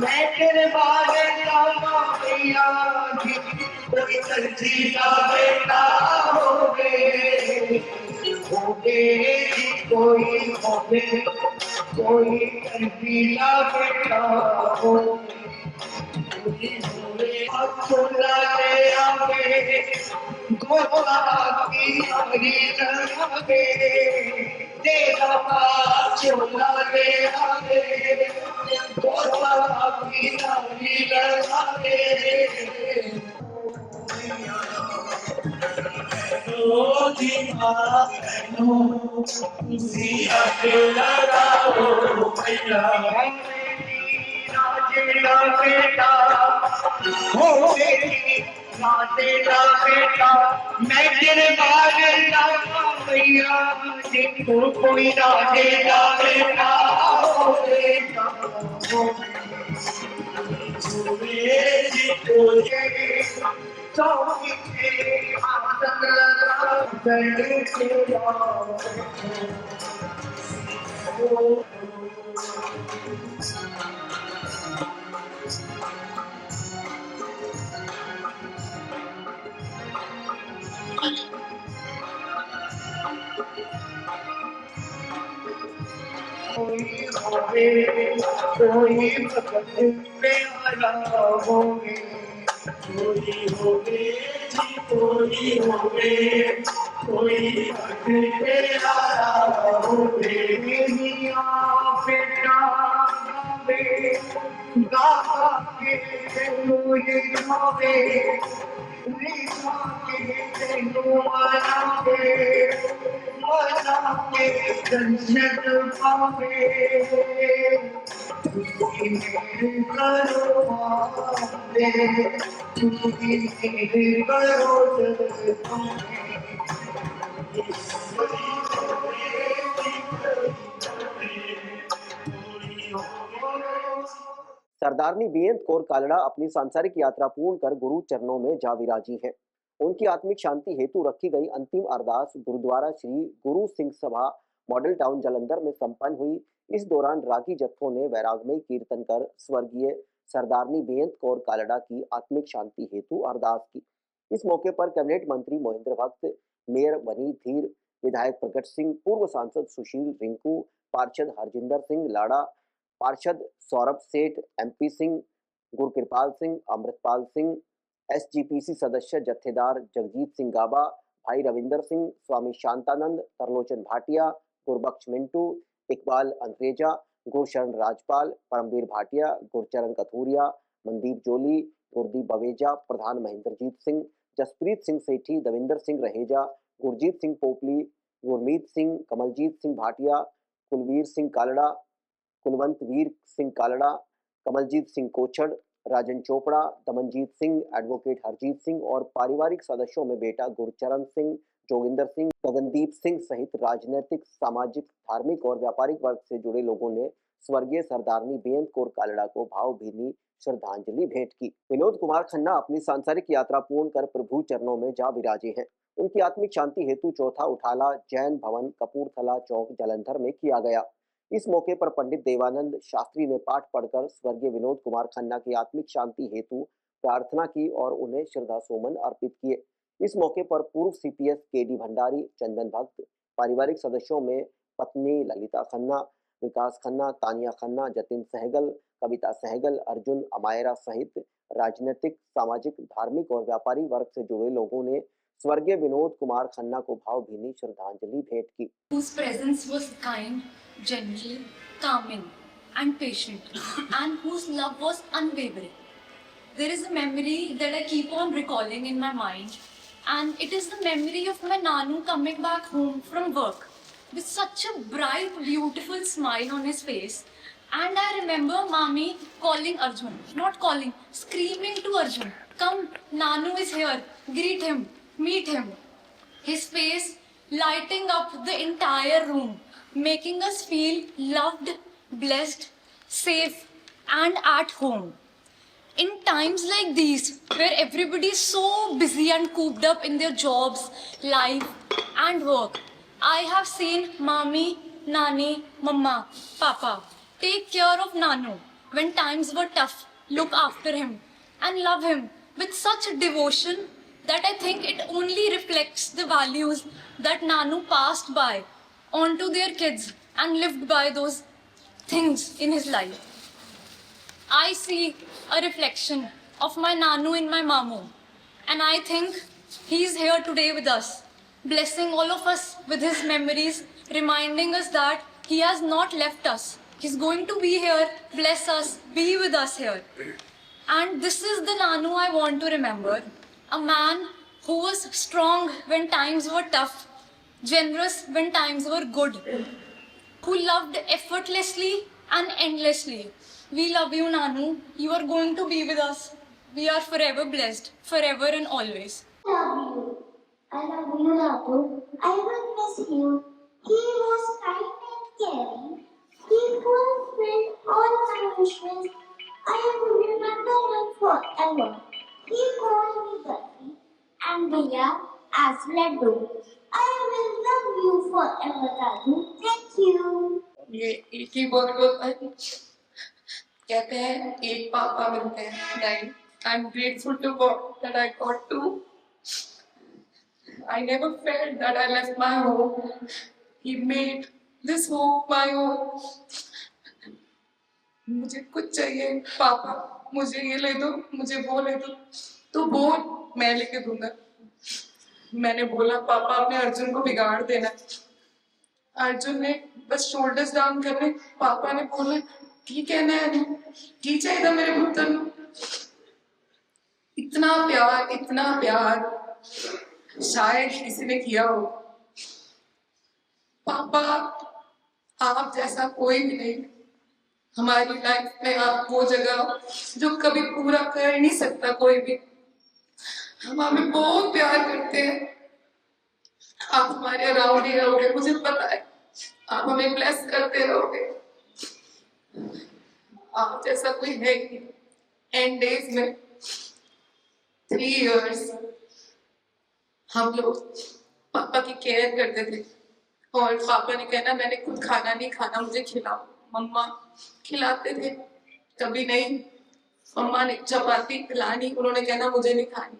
मैं तेरे बारे लावा भैया जी कोई तरजी का बेटा हो गए कोई तरजी का बेटा हो चुला ले आवे गोला की हरी लगे तेरा चुला ले आवे गोला की हरी लगे जी मानो तुसी अकेला राहो भैया राजेला बेटा हो बेटी राजेला बेटा मैं तेरे बारे लावा भैया देखो कोई राजेला बेटा हो बेटा हो जी को चौकी के आदम लगा कोई होवे कोई भगत पे आया होवे कोई होवे जी कोई होवे कोई भगत पे आया होवे मियां बेटा गावे गा के तेनू ये गावे रीसा के तेनू मनावे मना के जन्नत पावे तुझी मेरे करो आवे तुझी मेरे करो जग सरदारनी बेअंत कौर कालड़ा अपनी सांसारिक यात्रा पूर्ण कर गुरु चरणों में जा विराजी हैं। उनकी आत्मिक शांति हेतु रखी गई अंतिम अरदास गुरुद्वारा श्री गुरु सिंह सभा मॉडल टाउन जालंधर में संपन्न हुई। इस दौरान रागी जत्थों ने वैरागमय कीर्तन कर स्वर्गीय सरदारनी बेअंत कौर कालड़ा की आत्मिक शांति हेतु अरदास की। इस मौके पर कैबिनेट मंत्री मोहिंद्र भक्त, मेयर वनी धीर, विधायक प्रगट सिंह, पूर्व सांसद सुशील रिंकू, पार्षद हरजिंदर सिंह लाड़ा, पार्षद सौरभ सेठ, एमपी सिंह, गुरकृपाल सिंह, अमृतपाल सिंह, एसजीपीसी सदस्य जत्थेदार जगजीत सिंह गाबा, भाई रविंदर सिंह, स्वामी शांतानंद, तरलोचन भाटिया, गुरबख्श मिंटू, इकबाल अंग्रेजा, गुरशरण राजपाल, परमवीर भाटिया, गुरचरण कथूरिया, मनदीप जोली, गुरदीप बवेजा, प्रधान महेंद्रजीत सिंह, जसप्रीत सिंह सेठी, दविंदर सिंह रहेजा, गुरजीत सिंह पोपली, गुरमीत सिंह, कमलजीत सिंह भाटिया, कुलवीर सिंह कालड़ा, कुलवंत वीर सिंह कालड़ा, कमलजीत सिंह कोछड़, राजन चोपड़ा, दमनजीत सिंह, एडवोकेट हरजीत सिंह और पारिवारिक सदस्यों में बेटा गुरचरण सिंह, जोगिंदर सिंह, गगनदीप सिंह सहित राजनीतिक, सामाजिक, धार्मिक और व्यापारिक वर्ग से जुड़े लोगों ने स्वर्गीय सरदारनी बेअंत कौर कालड़ा को भावभीनी श्रद्धांजलि भेंट की। विनोद कुमार खन्ना अपनी सांसारिक यात्रा पूर्ण कर प्रभु चरणों में जा विराजे हैं। उनकी आत्मिक शांति हेतु चौथा उठाला जैन भवन कपूरथला चौक जालंधर में किया गया। इस मौके पर पंडित देवानंद शास्त्री ने पाठ पढ़कर स्वर्गीय विनोद कुमार खन्ना की आत्मिक शांति हेतु प्रार्थना की और उन्हें श्रद्धा सुमन अर्पित किए। इस मौके पर पूर्व सीपीएस केडी भंडारी, चंदन भक्त, पारिवारिक सदस्यों में पत्नी ललिता खन्ना, विकास खन्ना, तानिया खन्ना, जतिन सहगल, कविता सहगल, अर्जुन अमायरा सहित राजनीतिक, सामाजिक, धार्मिक और व्यापारी वर्ग से जुड़े लोगों ने स्वर्गीय विनोद कुमार खन्ना को भावभीनी श्रद्धांजलि भेंट की। Whose presence was kind, gentle, calming, and patient, and whose love was unwavering. There is a memory that I keep on recalling in my mind, and it is the memory of my Nanu coming back home from work with such a bright, beautiful smile on his face. And I remember Mami calling Arjun, not calling, screaming to Arjun, "Come, Nanu is here, greet him, meet him." His face lighting up the entire room, making us feel loved, blessed, safe, and at home. In times like these, where everybody is so busy and cooped up in their jobs, life, and work, I have seen Mami, Nani, Mama, Papa take care of Nanu when times were tough, look after him, and love him with such devotion that I think it only reflects the values that Nanu passed by onto their kids and lived by those things in his life. I see a reflection of my Nanu in my Mamu, and I think he's here today with us, blessing all of us with his memories, reminding us that he has not left us. He's going to be here, bless us, be with us here. And this is the Nanu I want to remember. A man who was strong when times were tough, generous when times were good, who loved effortlessly and endlessly. We love you, Nanu. You are going to be with us. We are forever blessed, forever and always. I love you. I love you, Ratu. I will miss you. He was kind and caring. He fulfilled all my wishes. I will remember him forever. He called me Gati and Bhaiya as Laddu. I will love you forever, Ratu. Thank you. ये एक ही word होता है, कहते हैं एक पापा मिलते हैं, नहीं. I'm grateful to God that I got to. I never felt that I left my home. He made this home my home. मुझे कुछ चाहिए पापा, मुझे ये ले दो, मुझे वो ले दो, तो बोल, मैं लेके दूंगा। मैंने बोला पापा अपने अर्जुन को बिगाड़ देना। अर्जुन ने बस शोल्डर्स डाउन करने, पापा ने बोला ठीक है ना, की चाहिए मेरे पुत्र को। इतना प्यार शायद किसी ने किया हो। पापा आप जैसा कोई भी नहीं हमारी लाइफ में, आप वो जगह जो कभी पूरा कर नहीं सकता कोई भी। हम हमें बहुत प्यार करते हैं, आप हमारे अराउंड ही रहोगे, मुझे पता है आप हमें ब्लेस करते रहोगे। आप जैसा कोई है ही नहीं। एंड डेज में 3 इयर्स हम लोग पापा की केयर करते थे और पापा ने कहना मैंने खुद खाना नहीं खाना, मुझे खिलाओ। मम्मा खिलाते थे, कभी नहीं। मम्मा ने चपाती खिलानी, उन्होंने कहना मुझे नहीं खानी,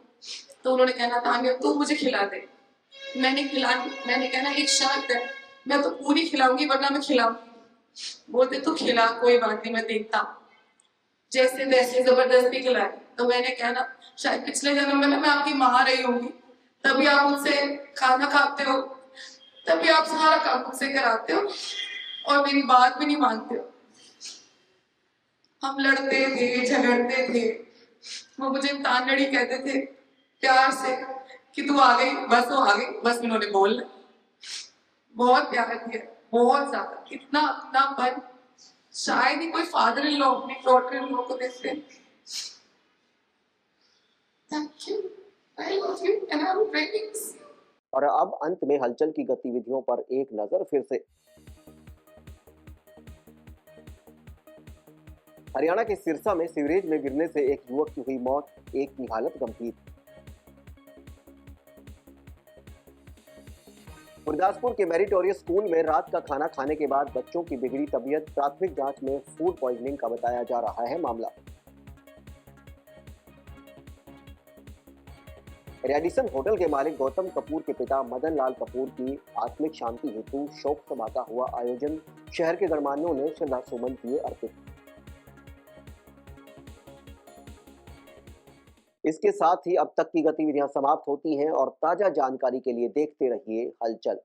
तो उन्होंने कहना तान्या तू मुझे खिला दे। मैंने खिलानी, मैंने कहना एक शर्त है, मैं तो पूरी खिलाऊंगी वरना मैं खिलाऊंगी। बोलते तू खिला, कोई बात नहीं मैं देखता हूँ। जैसे वैसे जबरदस्ती खिलाई, तो मैंने कहना शायद पिछले जन्म में मैं आपकी माँ रही होंगी, तभी आप मुझसे खाना खाते हो, तभी आप सारा काम मुझसे कराते हो और मेरी बात भी नहीं मानते हो। हम लड़ते थे, झगड़ते थे, वो मुझे तानड़ी कहते थे प्यार से कि तू आ गई, बस वो आ गई, बस इन्होंने बोल। बहुत प्यार किया, बहुत ज्यादा, इतना अपनापन शायद ही कोई फादर इन लॉ अपनी डॉटर इन लॉ को देते हैं। Thank you, I love you and I am very. और अब अंत में हलचल की गतिविधियों पर एक नजर फिर से। हरियाणा के सिरसा में सीवरेज में गिरने से एक युवक की हुई मौत, एक की हालत गंभीर। गुरदासपुर के मेरिटोरियस स्कूल में रात का खाना खाने के बाद बच्चों की बिगड़ी तबीयत, प्राथमिक जांच में फूड पॉइजनिंग का बताया जा रहा है मामला। रेडिसन होटल के मालिक गौतम कपूर के पिता मदन लाल कपूर की आत्मिक शांति हेतु शोक सभा का हुआ आयोजन, शहर के गणमान्यों ने श्रद्धासुमन किए अर्पित। इसके साथ ही अब तक की गतिविधियां समाप्त होती हैं और ताजा जानकारी के लिए देखते रहिए हलचल।